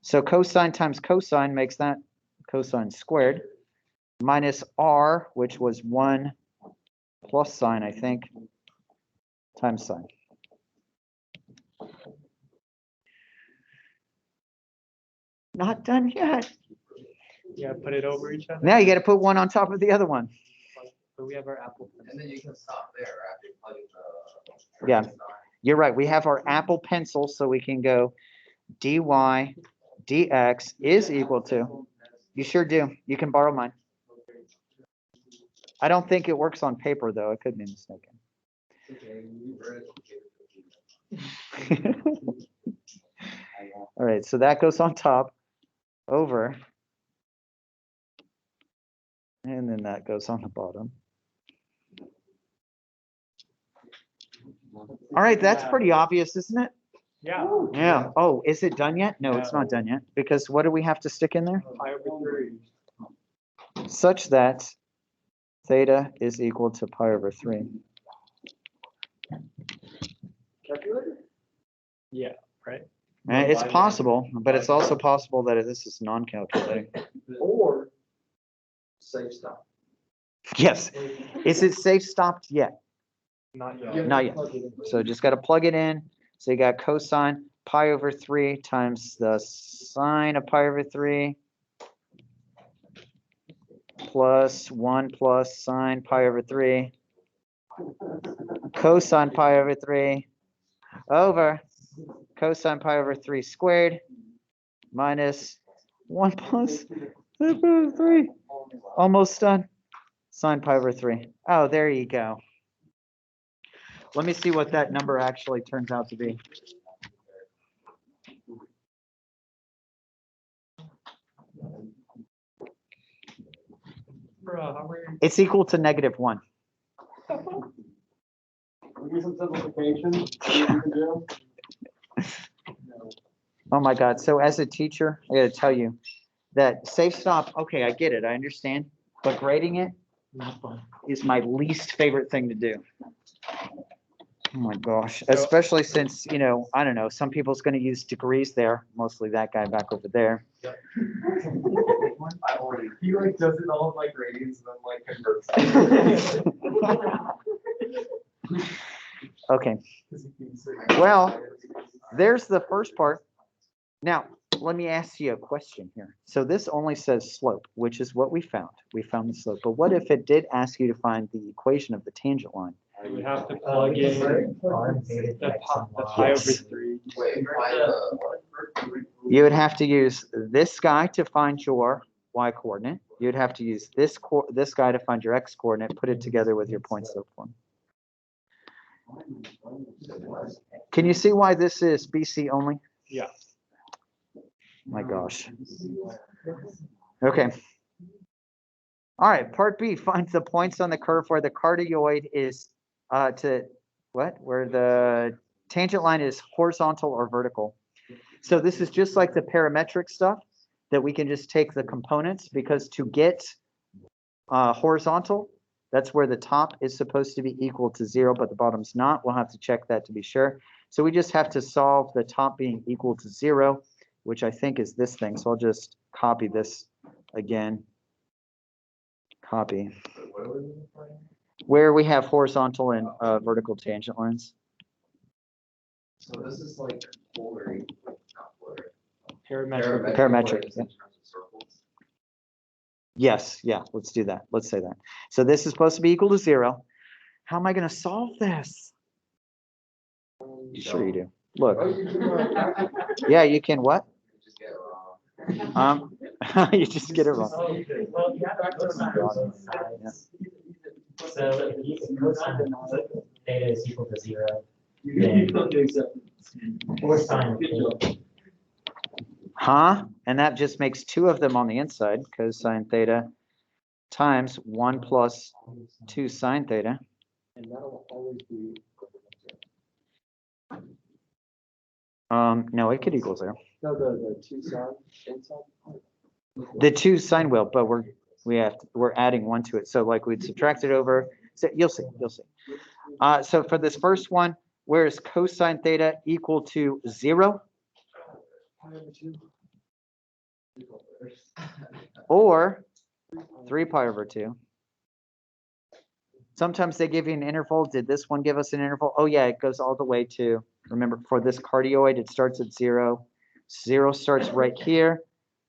So cosine times cosine makes that cosine squared minus r, which was 1 plus sine, I think, times sine. Not done yet. Yeah, put it over each other. Now you got to put one on top of the other one. So we have our apple. And then you can stop there after plugging the. Yeah. You're right. We have our Apple Pencil, so we can go dy dx is equal to. You sure do. You can borrow mine. I don't think it works on paper, though. I could be mistaken. All right, so that goes on top over. And then that goes on the bottom. All right, that's pretty obvious, isn't it? Yeah. Yeah. Oh, is it done yet? No, it's not done yet. Because what do we have to stick in there? Pi over 3. Such that theta is equal to pi over 3. Calculator? Yeah, right. It's possible, but it's also possible that this is non-calculating. Or safe stop. Yes. Is it safe stopped yet? Not You yet. have to Not yet. plug it in. So just got to plug it in. So you got cosine pi over 3 times the sine of pi over 3 plus 1 plus sine pi over 3 cosine pi over 3 over cosine pi over 3 squared minus 1 plus pi over 3. Almost done. Sine pi over 3. Oh, there you go. Let me see what that number actually turns out to be. Bro, how are you? It's equal to -1. Give some simplification. You can do. Oh my God. So as a teacher, I got to tell you that safe stop, okay, I get it. I understand. But grading it is my least favorite thing to do. Oh my gosh. Especially since, you know, I don't know, some people's going to use degrees there, mostly that guy back over there. I already, he like does it all of my grades and then like converts. Okay. Well, there's the first part. Now, let me ask you a question here. So this only says slope, which is what we found. We found the slope. But what if it did ask you to find the equation of the tangent line? We have to plug in the pi over 3. Wait, You would have to use this guy to find your y coordinate. you'd have to use this guy to find your x coordinate, put it together with your point slope form. Can you see why this is BC only? Yeah. My gosh. Okay. All right, part B, find the points on the curve where the cardioid is where the tangent line is horizontal or vertical. So this is just like the parametric stuff that we can just take the components, because to get horizontal, that's where the top is supposed to be equal to 0, but the bottom's not. We'll have to check that to be sure. So we just have to solve the top being equal to 0, which I think is this thing. So I'll just copy this again. Copy. Where we have horizontal and vertical tangent lines. So this is like polar, not polar. Parametric, equations in terms of circles. Yes, yeah, let's do that. Let's say that. So this is supposed to be equal to 0. How am I going to solve this? Sure you do. Look. Yeah, you can what? You just get it wrong. You just get it wrong. Well, you have cosine on both sides. So if you cosine theta is equal to 0, then cosine theta. Huh? And that just makes 2 of them on the inside, cosine theta times 1 plus 2 sine theta. And that'll always be. No, it could equal 0. No, the two sides inside. The 2 sine will, but we're adding 1 to it. So like we'd subtract it over. So you'll see. So for this first one, where is cosine theta equal to 0? Or 3 pi over 2. Sometimes they give you an interval. Did this one give us an interval? Oh yeah, it goes all the way to, remember, for this cardioid, it starts at 0. 0 starts right here,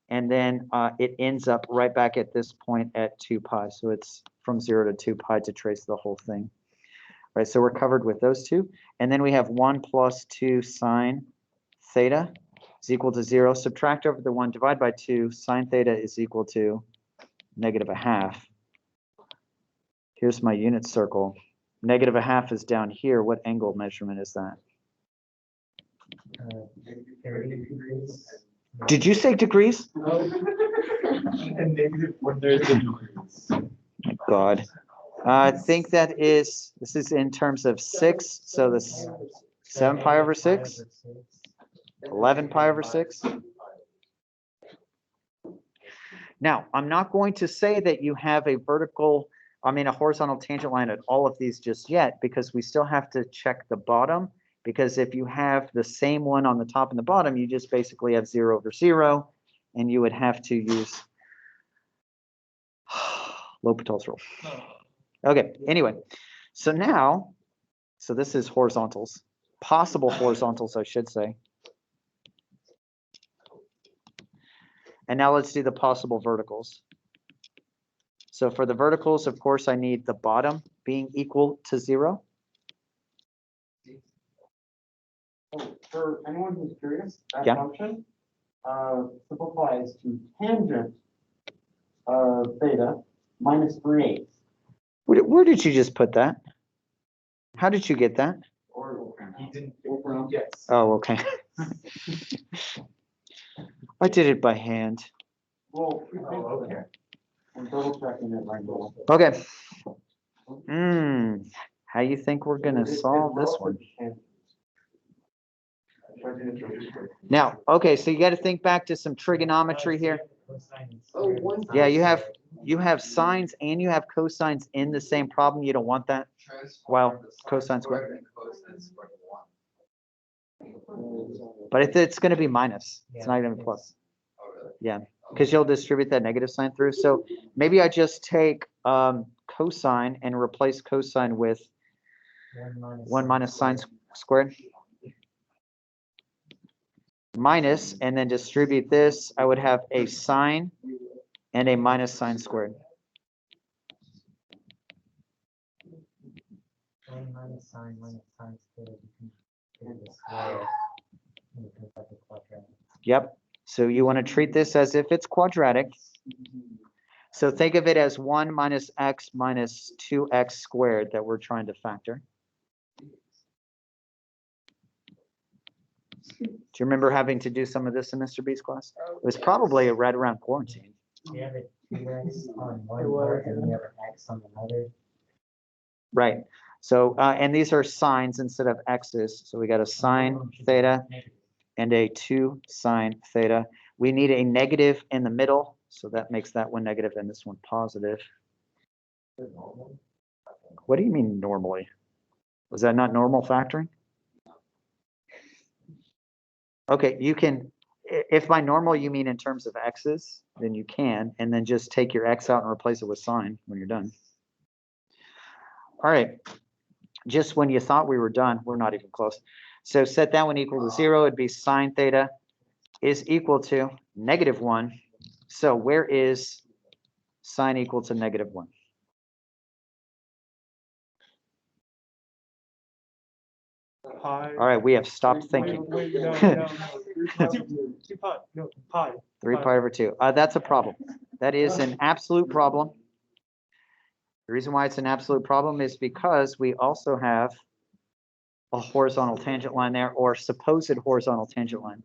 and then it ends up right back at this point at 2 pi. So it's from 0 to 2 pi to trace the whole thing. All right, so we're covered with those two. And then we have 1 plus 2 sine theta is equal to 0. Subtract over the 1, divide by 2. Sine theta is equal to -1/2. Here's my unit circle. -1/2 is down here. What angle measurement is that? 30 degrees. Did you say degrees? And negative when there's a degrees. God. I think this is in terms of 6. So this 7 pi over 6, 11 pi over 6. Now, I'm not going to say that you have a horizontal tangent line at all of these just yet, because we still have to check the bottom. Because if you have the same one on the top and the bottom, you just basically have 0 over 0, and you would have to use L'Hopital's rule. Okay, anyway, so this is horizontals, possible horizontals, I should say. And now let's do the possible verticals. So for the verticals, of course, I need the bottom being equal to 0. For anyone who's curious, that Yeah. function simplifies to tangent theta minus 3/8. Where did you just put that? How did you get that? He didn't, yes. Oh, okay. I did it by hand. Well, Okay. I'm double checking it right now. Okay. How you think we're gonna solve this one? Now, okay, so you got to think back to some trigonometry here. Yeah, you have sines and you have cosines in the same problem. You don't want that. Well, cosine squared. And cosine squared to 1. But it's going to be minus. It's not going to be plus. Oh, really? Yeah, because you'll distribute that negative sign through. So maybe I just take cosine and replace cosine with 1 minus sine squared. Minus, and then distribute this. I would have a sine and a minus sine squared. 1 minus sine squared. You can do the square. And it comes out to quadratic. Yep. So you want to treat this as if it's quadratic. So think of it as 1 minus x minus 2x squared that we're trying to factor. Do you remember having to do some of this in Mr. B's class? It was probably right around quarantine. We have a 2x on one part and we have an x on another. Right. So, and these are signs instead of x's. So we got a sine theta and a 2 sine theta. We need a negative in the middle. So that makes that one negative and this one positive. What do you mean normally? Was that not normal factoring? Okay, you can, if by normal you mean in terms of x's, then you can, and then just take your x out and replace it with sine when you're done. All right, just when you thought we were done, we're not even close. So set that one equal to 0, it'd be sine theta is equal to -1. So where is sine equal to -1? Pi. All right, we have stopped thinking. Wait, no. 2 pi, no, pi. 3 pi over 2. That's a problem. That is an absolute problem. The reason why it's an absolute problem is because we also have a horizontal tangent line there, or supposed horizontal tangent line.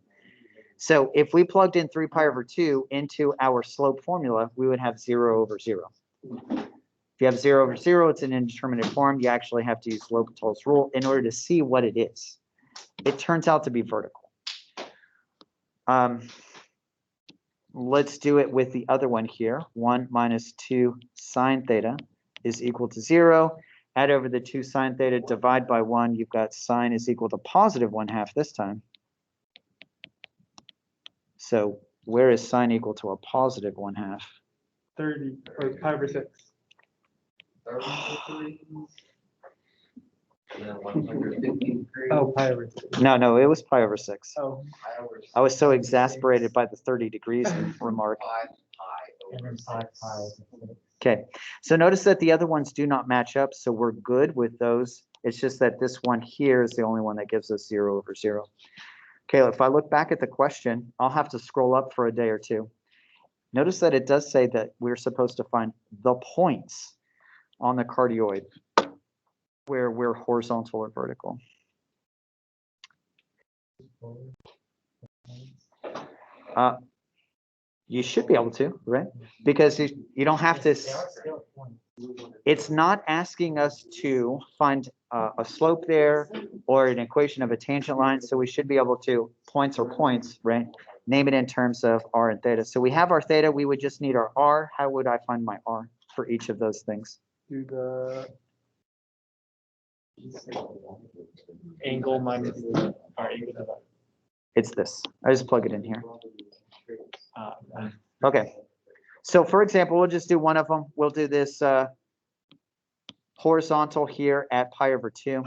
So if we plugged in 3 pi over 2 into our slope formula, we would have 0 over 0. If you have 0 over 0, it's an indeterminate form. You actually have to use L'Hopital's rule in order to see what it is. It turns out to be vertical. Let's do it with the other one here. 1 minus 2 sine theta is equal to 0. Add over the 2 sine theta, divide by 1. You've got sine is equal to positive 1/2 this time. So where is sine equal to a positive 1/2? 30 or pi over 6. 33. And then 150 Oh, pi over 6. No, it was pi over 6. Oh, I was so exasperated by the 30 degrees remark. 5 pi And over then 5 6. pi. Okay, so notice that the other ones do not match up, so we're good with those. It's just that this one here is the only one that gives us 0 over 0. Okay, if I look back at the question, I'll have to scroll up for a day or two. Notice that it does say that we're supposed to find the points on the cardioid where we're horizontal or vertical. You should be able to, right? Because you don't have to. They are still points. It's not asking us to find a slope there or an equation of a tangent line. So we should be able to, points are points, right? Name it in terms of r and theta. So we have our theta. We would just need our r. How would I find my r for each of those things? do the angle minus the angle. It's this. I just plug it in here. Uh, Okay. So for example, we'll just do one of them. We'll do this horizontal here at pi over 2.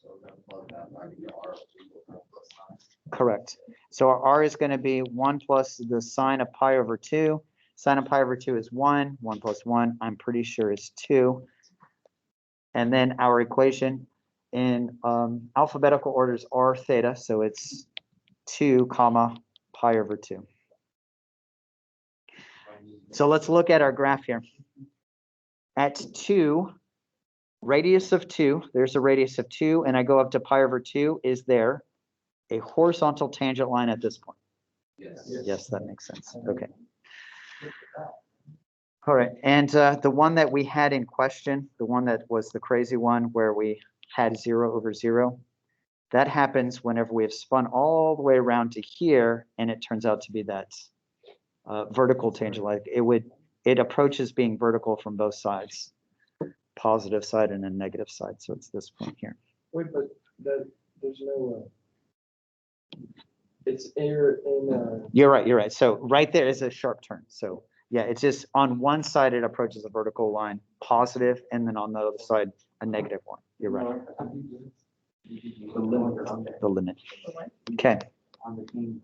So we're going to plug that back into r equal to 1 plus sine. Correct. So our r is going to be 1 plus the sine of pi over 2. Sine of pi over 2 is 1. 1 plus 1, I'm pretty sure, is 2. And then our equation in alphabetical order is r theta. So it's 2 comma pi over 2. So let's look at our graph here. At 2, radius of 2, there's a radius of 2, and I go up to pi over 2. Is there a horizontal tangent line at this point? Yes. Yes, that makes sense. Okay. All right. And the one that we had in question, the one that was the crazy one where we had 0 over 0, that happens whenever we have spun all the way around to here, and it turns out to be that vertical tangent line. It approaches being vertical from both sides, positive side and a negative side. So it's this point here. Wait, but there's no, it's air in, You're right. So right there is a sharp turn. So yeah, it's just on one side it approaches a vertical line, positive, and then on the other side a negative one. You're right. The limit. The limit. Okay. On the team.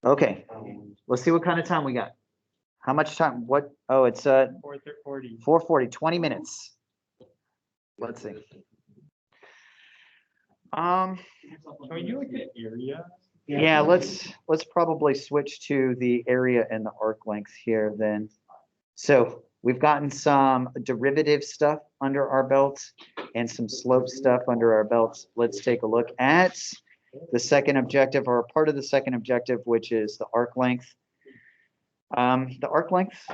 Okay. Let's see what kind of time we got. How much time? What? Oh, it's 440. 4:40. 20 minutes. Let's see. Can we do like an area? Yeah, let's probably switch to the area and the arc length here then. So we've gotten some derivative stuff under our belts and some slope stuff under our belts. Let's take a look at the second objective, or part of the second objective, which is the arc length. The arc length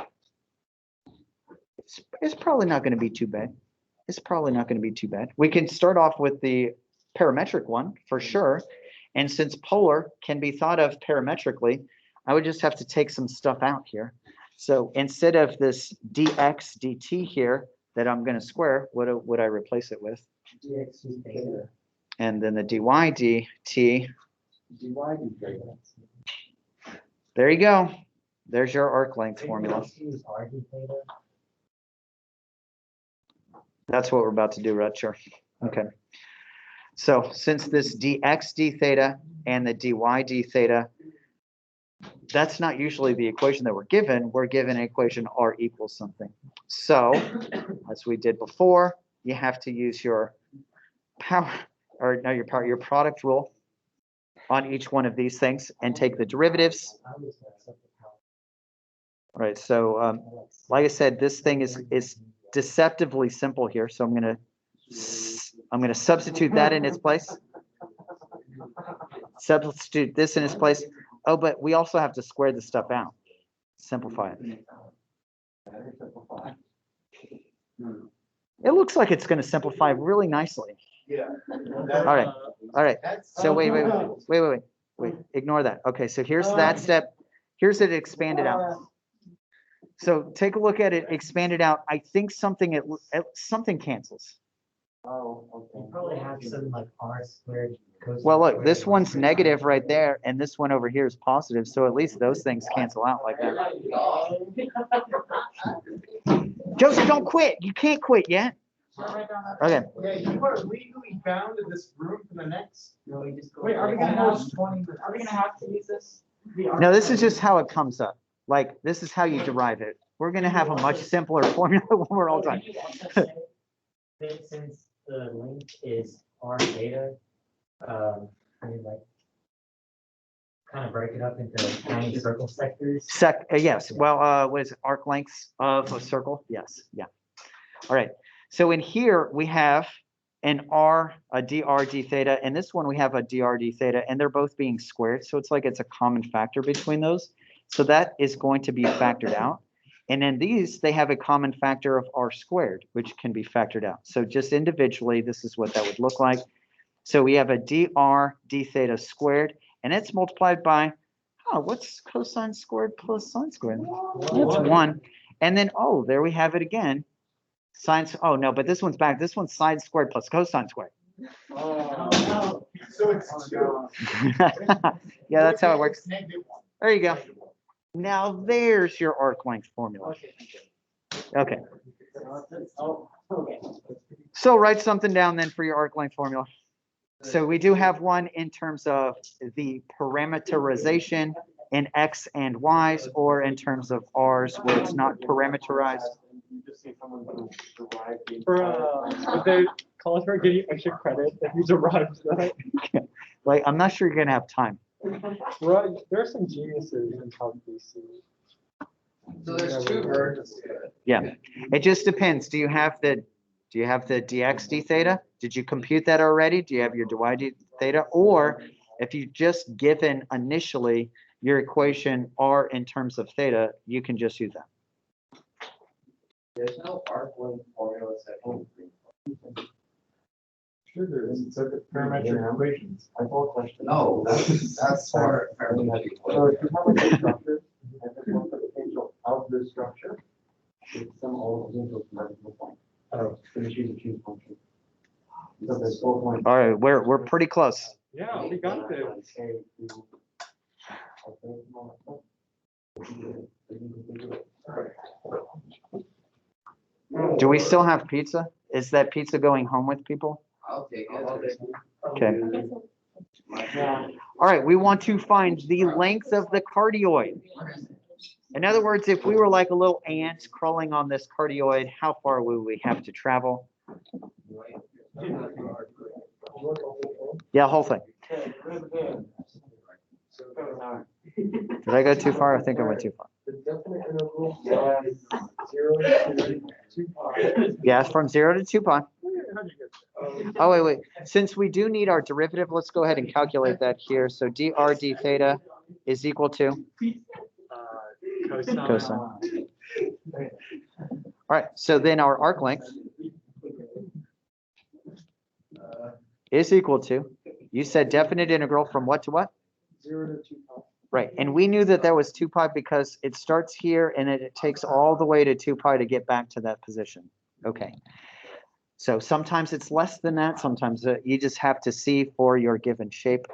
is probably not going to be too bad. It's probably not going to be too bad. We can start off with the parametric one for sure. And since polar can be thought of parametrically, I would just have to take some stuff out here. So instead of this dx dt here that I'm going to square, what would I replace it with? dx theta. And then the dy dt. dy d There you go. There's your arc length formula. Use r d theta. That's what we're about to do, Rutger. Okay. So since this dx d theta and the dy d theta, that's not usually the equation that we're given. We're given an equation r equals something. So as we did before, you have to use your power, or no, your product rule on each one of these things and take the derivatives. I always mess up the power. All right. So like I said, this thing is deceptively simple here. So I'm gonna substitute that in its place. Substitute this in its place. Oh, but we also have to square the stuff out. Simplify it. It looks like it's going to simplify really nicely. Yeah. All right. All right. So wait. Ignore that. Okay. So here's that step. Here's it expanded out. So take a look at it expanded out. I think something cancels. Oh, okay. You probably have some like r squared. cosine Well, look, squared. this one's negative right there, and this one over here is positive. So at least those things cancel out like that. Joseph, don't quit. You can't quit yet. Okay. Yeah, you are legally bound to this room for the next. Wait, are we gonna have to use this? No, this is just how it comes up. Like, this is how you derive it. We're going to have a much simpler formula when we're all done. Can you also say that since the length is r theta, I mean, like, kind of break it up into tiny circle sectors. Yes. Well, what is it? Arc lengths of a circle? Yes. Yeah. All right. So in here we have an r, a dr d theta, and this one we have a dr d theta, and they're both being squared. So it's like it's a common factor between those. So that is going to be factored out. And then these, they have a common factor of r squared, which can be factored out. So just individually, this is what that would look like. So we have a dr d theta squared, and it's multiplied by, what's cosine squared plus sine squared? That's 1. And then, there we have it again. Sine, no, but this one's back. This one's sine squared plus cosine squared. Oh, so it's 2. Yeah, that's how it works. -1. There you go. Now there's your arc length formula. Okay. So write something down then for your arc length formula. So we do have one in terms of the parameterization in x and y's, or in terms of r's where it's not parameterized. You just see someone who derived the Would they call us for giving you extra credit if you derived that? Like, I'm not sure you're gonna have time. Right, there are some geniuses in Calc BC. So there's 2 versions to it. Yeah, it just depends. Do you have the dx d theta? Did you compute that already? Do you have your dy d theta? Or if you just given initially your equation r in terms of theta, you can just use that. There's no arc length formula set. Sure there is. It's like a parametric equations. I thought question. No, that's for parametric So equations. if you have a structure, and then what's the potential of the structure, it's some all potential symmetrical point. Oh, so you choose function. So there's 4 points. All right, we're pretty close. Yeah, we got this. Do we still have pizza? Is that pizza going home with people? I'll take it. Okay. All right, we want to find the length of the cardioid. In other words, if we were like a little ant crawling on this cardioid, how far would we have to travel? Yeah, whole thing. Did I go too far? I think I went too far. The definite interval was 0 to 2 pi. Yeah, it's from 0 to 2 pi. Oh, wait. Since we do need our derivative, let's go ahead and calculate that here. So dr d theta is equal to cosine. All right, so then our arc length is equal to, you said definite integral from what to what? 0 to 2 pi. Right, and we knew that was 2 pi because it starts here and it takes all the way to 2 pi to get back to that position. Okay. So sometimes it's less than that. Sometimes you just have to see for your given shape.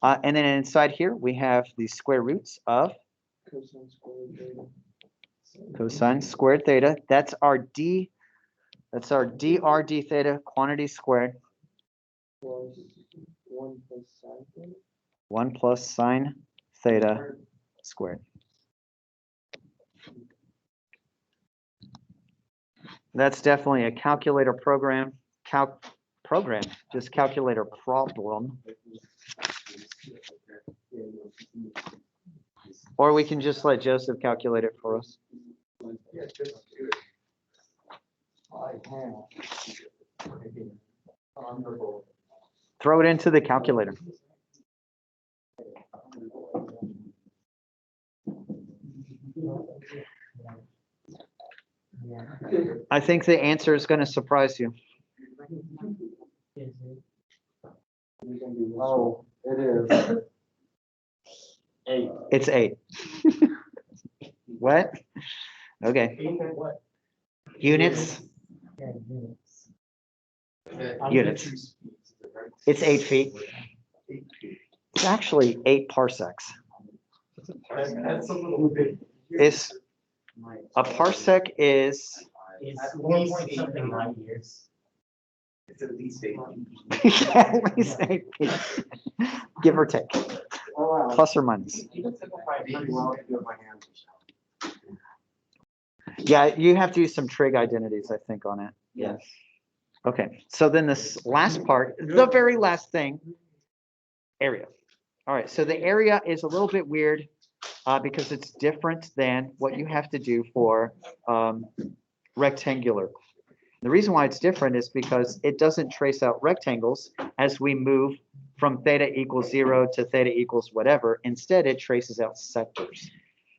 And then inside here, we have the square roots of cosine squared theta. That's our dr d theta quantity squared. Plus 1 plus sine theta. 1 plus sine theta squared. That's definitely a calculator program. Just calculator problem. Or we can just let Joseph calculate it for us. Throw it into the calculator. I think the answer is going to surprise you. Oh, it is. 8. It's 8. What? Okay. Units. Units. It's 8 feet. It's actually 8 parsecs. That's a little bit. It's a parsec is Is 4 point something light years. It's at least 8. at least 8 feet, give or take, Oh, wow. plus or minus. You can simplify it pretty well if you do it by hand. Yeah, you have to use some trig identities, I think, on it. Yes. Okay, so then this last part, the very last thing, area. All right, so the area is a little bit weird because it's different than what you have to do for rectangular. The reason why it's different is because it doesn't trace out rectangles as we move from theta equals 0 to theta equals whatever. Instead, it traces out sectors.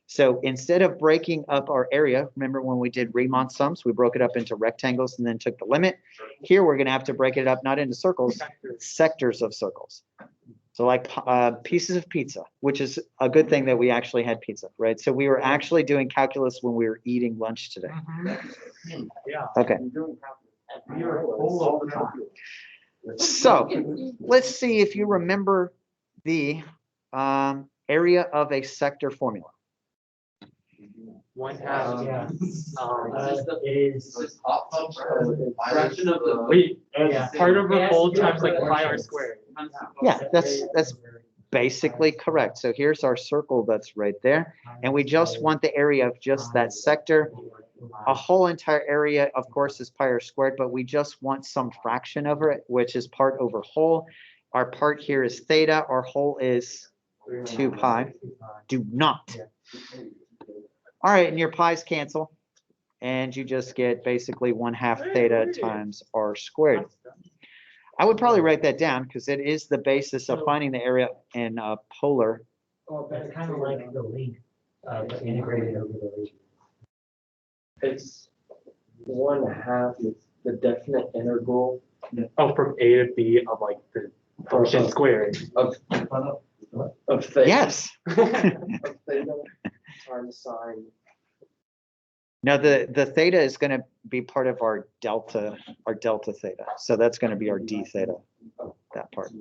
So instead of breaking up our area, remember when we did Riemann sums, we broke it up into rectangles and then took the limit. Here, we're going to have to break it up not into circles, sectors of circles. So like pieces of pizza, which is a good thing that we actually had pizza, right? So we were actually doing calculus when we were eating lunch today. Yeah. Okay. You're full all the time. So let's see if you remember the area of a sector formula. 1/2. Yeah. It is. Just top function. Fraction of the. Wait, Yeah. part over Yes, whole yeah, times like pi r proportions. squared. Yeah, that's basically correct. So here's our circle that's right there. And we just want the area of just that sector. A whole entire area, of course, is pi r squared, but we just want some fraction over it, which is part over whole. Our part here is theta. Our whole is 2 pi. Do not. All right, and your pi's cancel. And you just get basically 1/2 theta times r squared. I would probably write that down because it is the basis of finding the area in polar. It's kind of like the length, but integrated over the length. It's 1/2 is the definite integral Oh, from A to B of like the function squared. of theta. Yes. Of theta times sine. Now the theta is going to be part of our delta theta. So that's going to be our d theta, that part.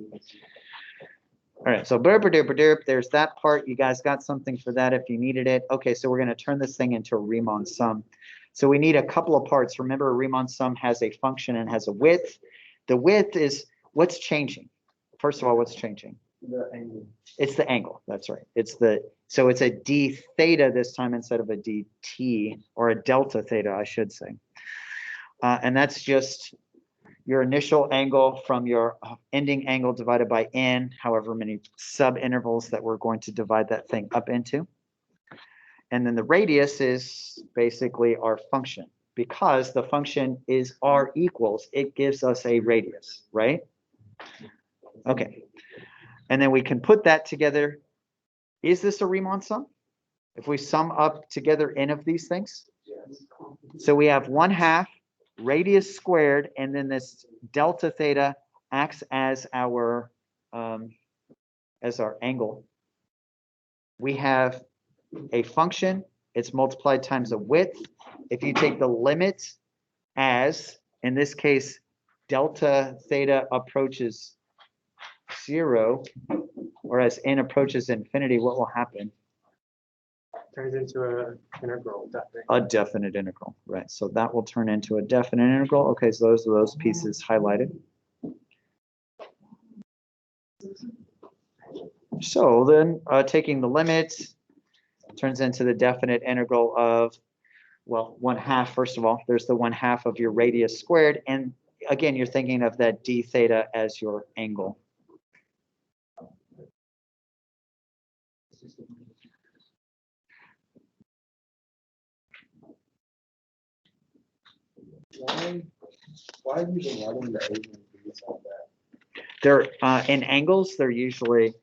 All right, so derp, there's that part. You guys got something for that if you needed it. Okay, so we're going to turn this thing into a Riemann sum. So we need a couple of parts. Remember, a Riemann sum has a function and has a width. The width is what's changing. First of all, what's changing? The angle. It's the angle. That's right. So it's a d theta this time instead of a dt, or a delta theta, I should say. And that's just your initial angle from your ending angle divided by n, however many sub-intervals that we're going to divide that thing up into. And then the radius is basically our function. Because the function is r equals, it gives us a radius, right? Okay. And then we can put that together. Is this a Riemann sum? If we sum up together n of these things? So we have 1/2 radius squared, and then this delta theta acts as our angle. We have a function, it's multiplied times a width. If you take the limit as, in this case, delta theta approaches 0, or as n approaches infinity, what will happen? Turns into a integral, that thing. A definite integral, right? So that will turn into a definite integral. Okay, so those are those pieces highlighted. So then taking the limit turns into the definite integral of, well, 1/2, first of all, there's the 1/2 of your radius squared. And again, you're thinking of that d theta as your angle. Why are you dividing the A's and B's like that? They're in angles, they're usually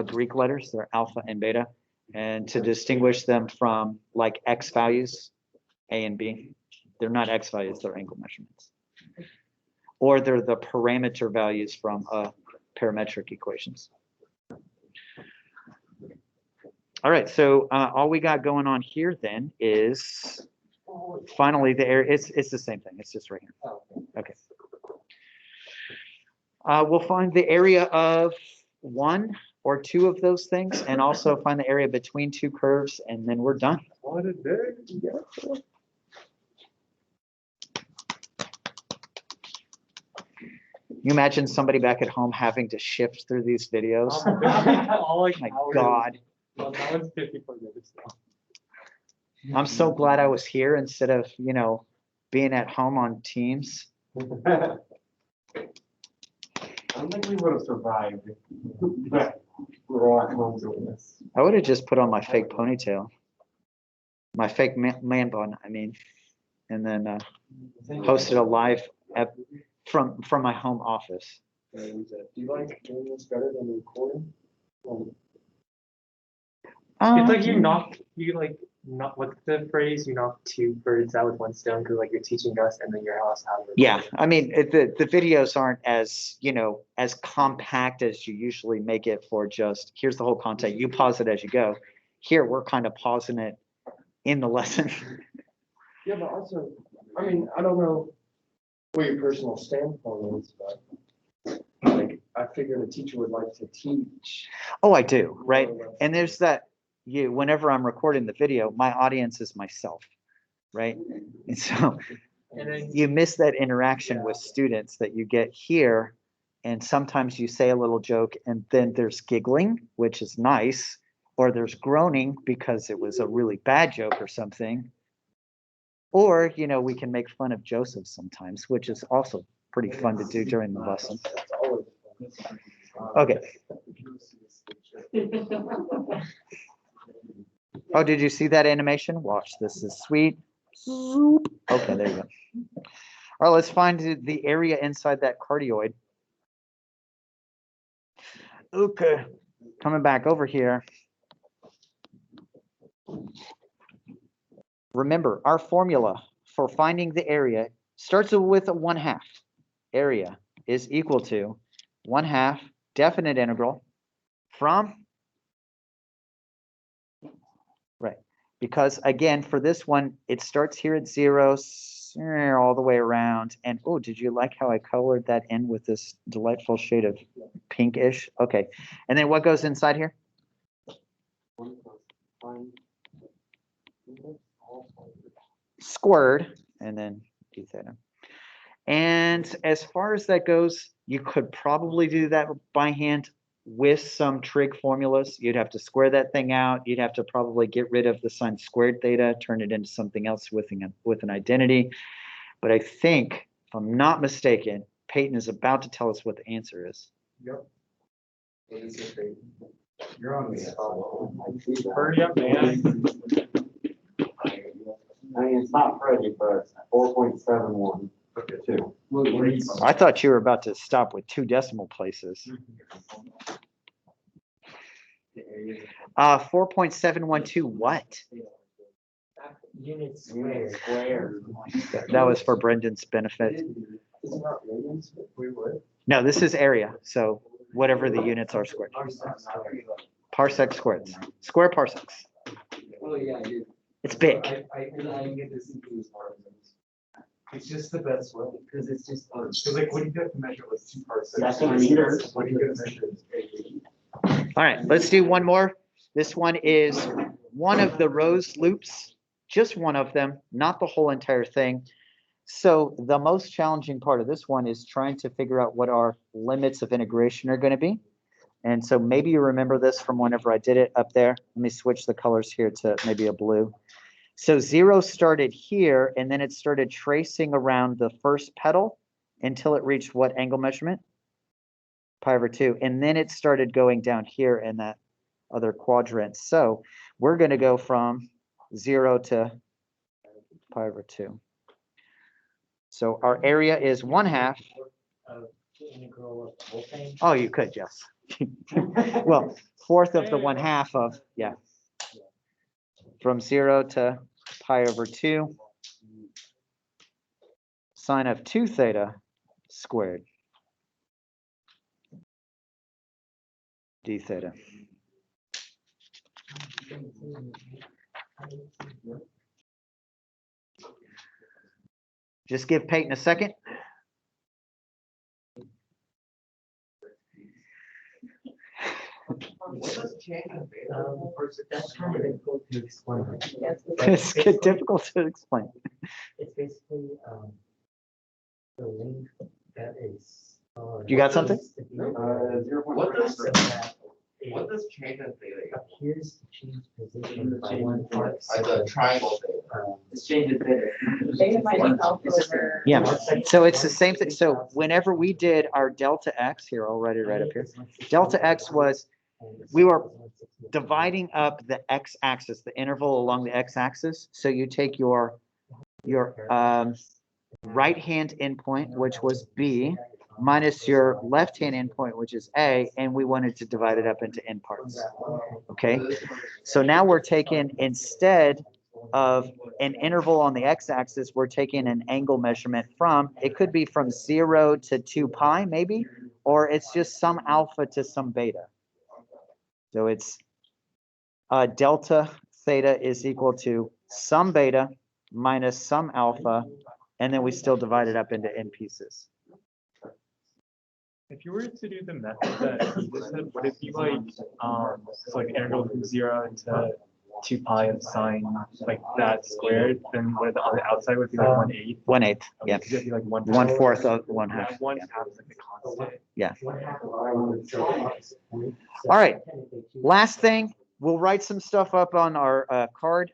Greek letters, they're alpha and beta. And to distinguish them from like x values, A and B, they're not x values, they're angle measurements. Or they're the parameter values from parametric equations. All right, so all we got going on here then is finally the area. It's the same thing, it's just right here. Okay. We'll find the area of one or two of those things, and also find the area between two curves, and then we're done. What a day. You imagine somebody back at home having to shift through these videos? All like My hours. God. Well, that one's 54 minutes now. I'm so glad I was here instead of, being at home on Teams. I don't think we would have survived. But we're all at home doing this. I would have just put on my fake ponytail. My fake man bun, I mean. And then hosted a live from my home office. Do you like doing this better than recording? It's like you knock what's the phrase? You knock two birds out with one stone, because like you're teaching us and then your house how to. Yeah, I mean, the videos aren't as, as compact as you usually make it for just, here's the whole content, you pause it as you go. Here, we're kind of pausing it in the lesson. Yeah, but also, I mean, I don't know what your personal standpoint is, but like, I figured a teacher would like to teach. Oh, I do, right? And there's that, whenever I'm recording the video, my audience is myself, right? And so you miss that interaction with students that you get here. And sometimes you say a little joke and then there's giggling, which is nice, or there's groaning because it was a really bad joke or something. Or, we can make fun of Joseph sometimes, which is also pretty fun to do during the lesson. Okay. Oh, did you see that animation? Watch, this is sweet. Okay, there you go. All right, let's find the area inside that cardioid. Okay, coming back over here. Remember, our formula for finding the area starts with a 1/2. Area is equal to 1/2 definite integral from, right, because again, for this one, it starts here at 0, all the way around. And oh, did you like how I colored that in with this delightful shade of pinkish? Okay, and then what goes inside here? Squared, and then d theta. And as far as that goes, you could probably do that by hand with some trig formulas. You'd have to square that thing out. You'd have to probably get rid of the sine squared theta, turn it into something else with an identity. But I think If I'm not mistaken, Peyton is about to tell us what the answer is. You're on the spot. Hurry up, man. I mean, it's not pretty, but 4.71. Two. I thought you were about to stop with 2 decimal places. 4.712 what? Units squared. That was for Brendan's benefit. No, this is area, so whatever the units are squared. Parsec squared. Square parsecs. Oh, yeah, I did. It's big. I get this into It's just the best way, because it's just. So like, what do you have to measure with 2 parsecs? Decimeters. What do you have to measure? All right, let's do one more. This one is one of the Rose loops, just one of them, not the whole entire thing. So the most challenging part of this one is trying to figure out what our limits of integration are going to be. And so maybe you remember this from whenever I did it up there. Let me switch the colors here to maybe a blue. So 0 started here, and then it started tracing around the first petal until it reached what angle measurement? Pi over 2. And then it started going down here in that other quadrant. So we're going to go from 0 to pi over 2. So our area is 1/2. Of the integral of the whole thing. Oh, you could, yes. Well, 1/4 of the 1/2 of, yeah. From 0 to pi over 2. Sine of 2 theta squared. D theta. Just give Peyton a second. That's kind of difficult to explain. It's difficult to explain. It's basically, the length that is. You got something? What does change in theta? Appears to change position by 1 part. The triangle theta. It's changing theta. Yeah, so it's the same thing. So whenever we did our delta x, here, I'll write it right up here. Delta x was, we were dividing up the x-axis, the interval along the x-axis. So you take your right-hand endpoint, which was b, minus your left-hand endpoint, which is a, and we wanted to divide it up into n parts. Okay, so now we're taking, instead of an interval on the x-axis, we're taking an angle measurement from, it could be from 0 to 2 pi maybe, or it's just some alpha to some beta. So it's delta theta is equal to some beta minus some alpha, and then we still divide it up into n pieces. If you were to do the method that you just said, would it be like, so like integral from 0 to 2 pi of sine like that squared? Then what on the outside would be like 1/8. 1/8, yeah. Because it'd be like 1/4 of 1/2. 1/2 is like the constant. Yeah. All right. Last thing, we'll write some stuff up on our card.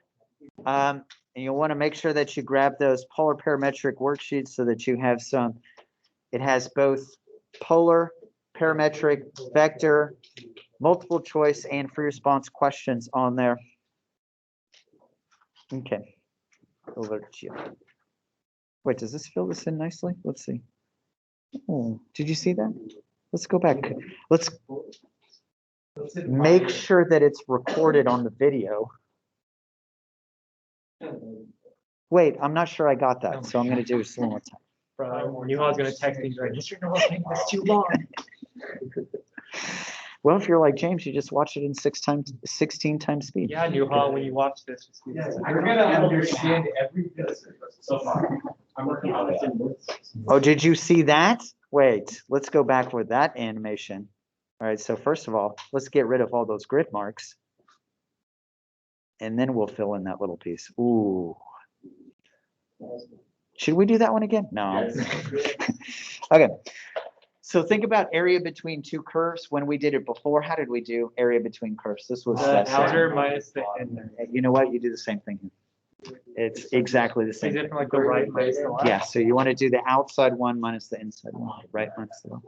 And you'll want to make sure that you grab those polar parametric worksheets so that you have some. It has both polar, parametric, vector, multiple choice, and free response questions on there. Okay. Over to you. Wait, does this fill this in nicely? Let's see. Oh, did you see that? Let's go back. Let's make sure that it's recorded on the video. Wait, I'm not sure I got that, so I'm going to do it one more time. Knew I was going to text me right. Just know thing that's too long. Well, if you're like James, you just watch it in 16 times speed. Yeah, Newhall, when you watch this. Just You're gonna understand everything so far. I'm working on it. Oh, did you see that? Wait, let's go back with that animation. All right, so first of all, let's get rid of all those grid marks. And then we'll fill in that little piece. Ooh. Should we do that one again? No. Okay. So think about area between two curves. When we did it before, how did we do area between curves? This was The outer minus the inner. You know what? You do the same thing here. It's exactly the Is same. it from like the right minus the left? Yeah, so you want to do the outside one minus the inside one, right minus the left.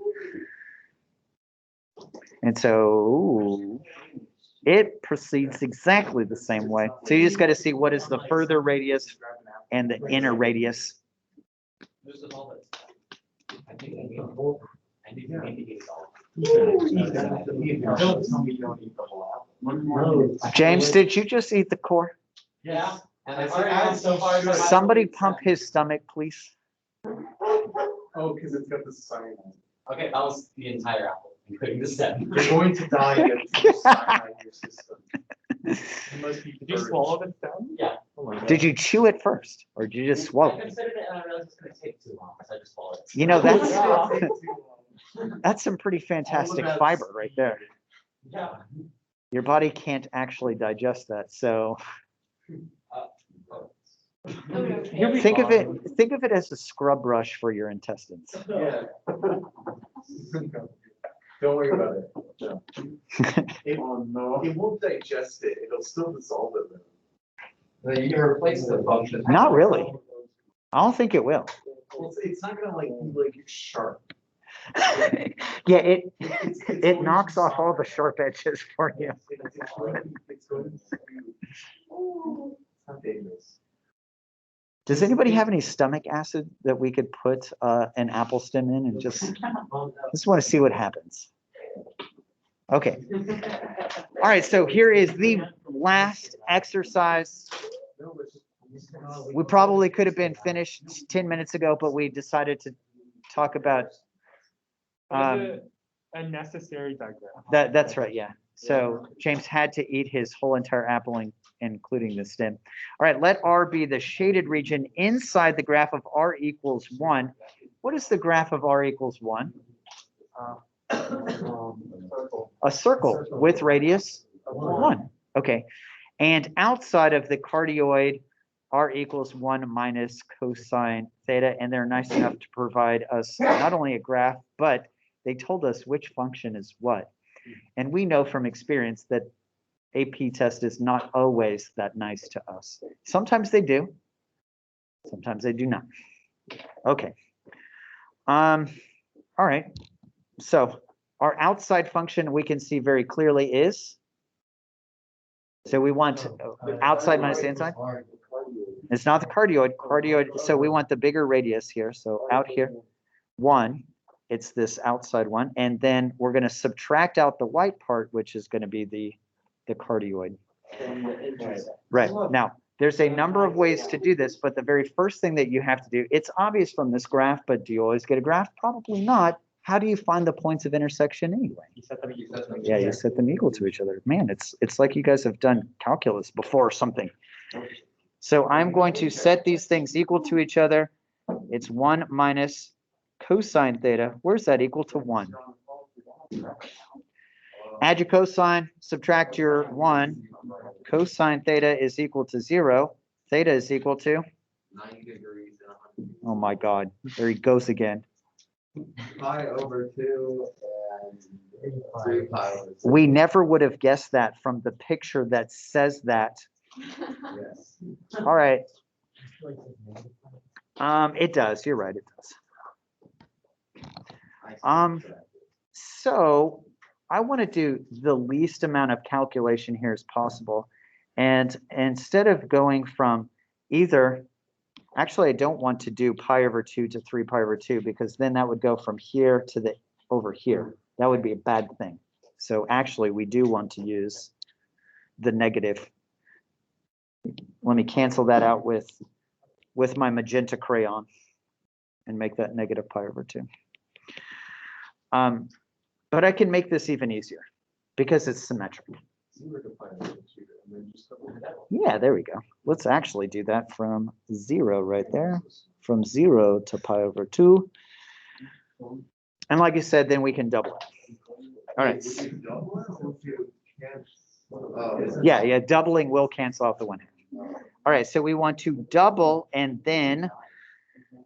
And so it proceeds exactly the same way. So you just got to see what is the further radius and the inner radius. James, did you just eat the core? Yeah. Somebody pump his stomach, please. Oh, because it's got the cyanide. Okay, that was the entire apple, including the stem. You're going to die if you cyanide your system. You must be- Did you swallow the stem? Yeah. Oh my God. Did you chew it first, or did you just swallow I it? considered it and I realized it's gonna take too long, so I just swallowed it. You know, Yeah. that's some pretty fantastic fiber right there. Yeah. Your body can't actually digest that, so think of it as a scrub brush for your intestines. Yeah. Don't worry about it. No. Oh, no. It won't digest it. It'll still dissolve it. though. Then you can replace the function. Not really. I don't think it will. Well, it's not gonna like be like sharp. Yeah, it It's it going knocks to off all the sharp edges for you. It's going to. It's not dangerous. Does anybody have any stomach acid that we could put an apple stem in and just want to see what happens? Okay. All right, so here is the last exercise. We probably could have been finished 10 minutes ago, but we decided to talk about A necessary diagram. that's right, yeah. So James had to eat his whole entire apple, including the stem. All right, let R be the shaded region inside the graph of R equals 1. What is the graph of R equals 1? A circle with radius 1. Okay. And outside of the cardioid, R equals 1 minus cosine theta. And they're nice enough to provide us not only a graph, but they told us which function is what. And we know from experience that AP test is not always that nice to us. Sometimes they do. Sometimes they do not. Okay. All right. So our outside function we can see very clearly is. So we want outside minus the inside. It's not the cardioid. Cardioid. So we want the bigger radius here. So out here, 1. It's this outside one. And then we're going to subtract out the white part, which is going to be the cardioid. Right. Now, there's a number of ways to do this, but the very first thing that you have to do, it's obvious from this graph, but do you always get a graph? Probably not. How do you find the points of intersection anyway? Yeah, you set them equal to each other. Man, it's like you guys have done calculus before or something. So I'm going to set these things equal to each other. It's 1 minus cosine theta. Where's that equal to 1? Add your cosine, subtract your 1. Cosine theta is equal to 0. Theta is equal to? 90 degrees. Oh my God, there he goes again. Pi over 2 and 3 pi over 6. We never would have guessed that from the picture that says that. Yes. All right. It does. You're right. It does. So I want to do the least amount of calculation here as possible. And instead of going from either, actually, I don't want to do pi over 2 to 3 pi over 2, because then that would go from here to the over here. That would be a bad thing. So actually, we do want to use the negative. Let me cancel that out with my magenta crayon and make that negative pi over 2. But I can make this even easier because it's symmetric. Yeah, there we go. Let's actually do that from 0 right there. From 0 to pi over 2. And like I said, then we can double it. All right. Yeah, doubling will cancel out the 1/2. All right, so we want to double and then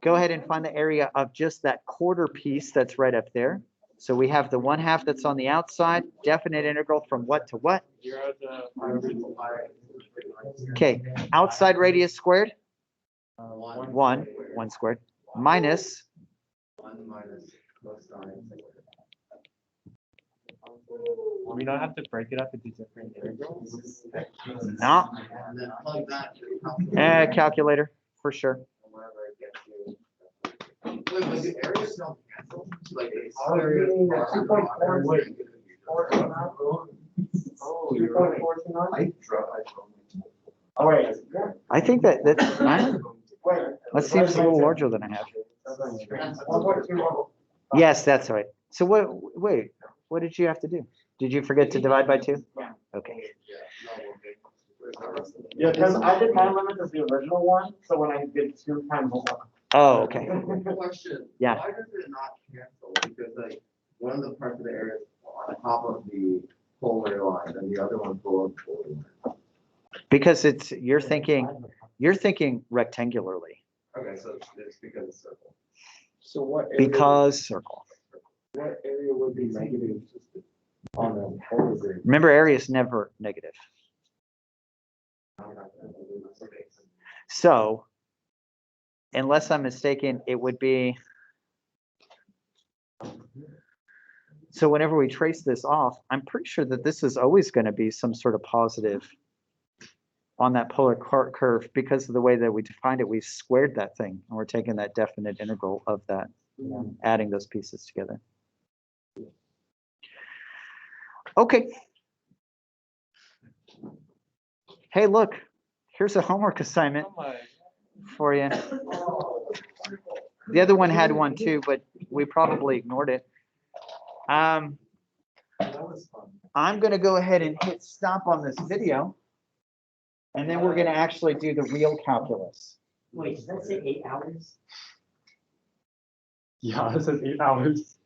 go ahead and find the area of just that quarter piece that's right up there. So we have the 1/2 that's on the outside, definite integral from what to what? 0 to pi over 2. Okay, outside radius squared, One. 1 squared, minus, 1 minus cosine. We don't have to break it up into different integrals. no, And then plug that to the calculator. calculator, for sure. Wherever it gets you. Wait, but the areas don't cancel? Like, it's Oh, areas you mean the are- 2.4? Oh, 2.429? I tried. Oh, wait. I think that, Wait. that seems a little larger than I have. 1.21. Yes, that's right. So wait, what did you have to do? Did you forget to divide by 2? Okay. Yeah, because I did my limit as the original one, so when I did 2 times 1. Oh, okay. Question. Yeah. Why does it not cancel? Because like, one of the parts of the area is on top of the polar line and the other one's below the polar line. Because you're thinking rectangularly, Okay, so it's because it's circle. So what area? because circle. What area would be negative on a polar grid? Remember, area is never negative. So, unless I'm mistaken, it would be, so whenever we trace this off, I'm pretty sure that this is always going to be some sort of positive on that polar curve because of the way that we defined it. We squared that thing and we're taking that definite integral of that, adding those pieces together. Okay. Hey, look, here's a homework assignment for you. The other one had one too, but we probably ignored it. That was fun. I'm going to go ahead and hit stop on this video. And then we're going to actually do the real calculus. Wait, does that say 8 hours? Yeah, it says 8 hours.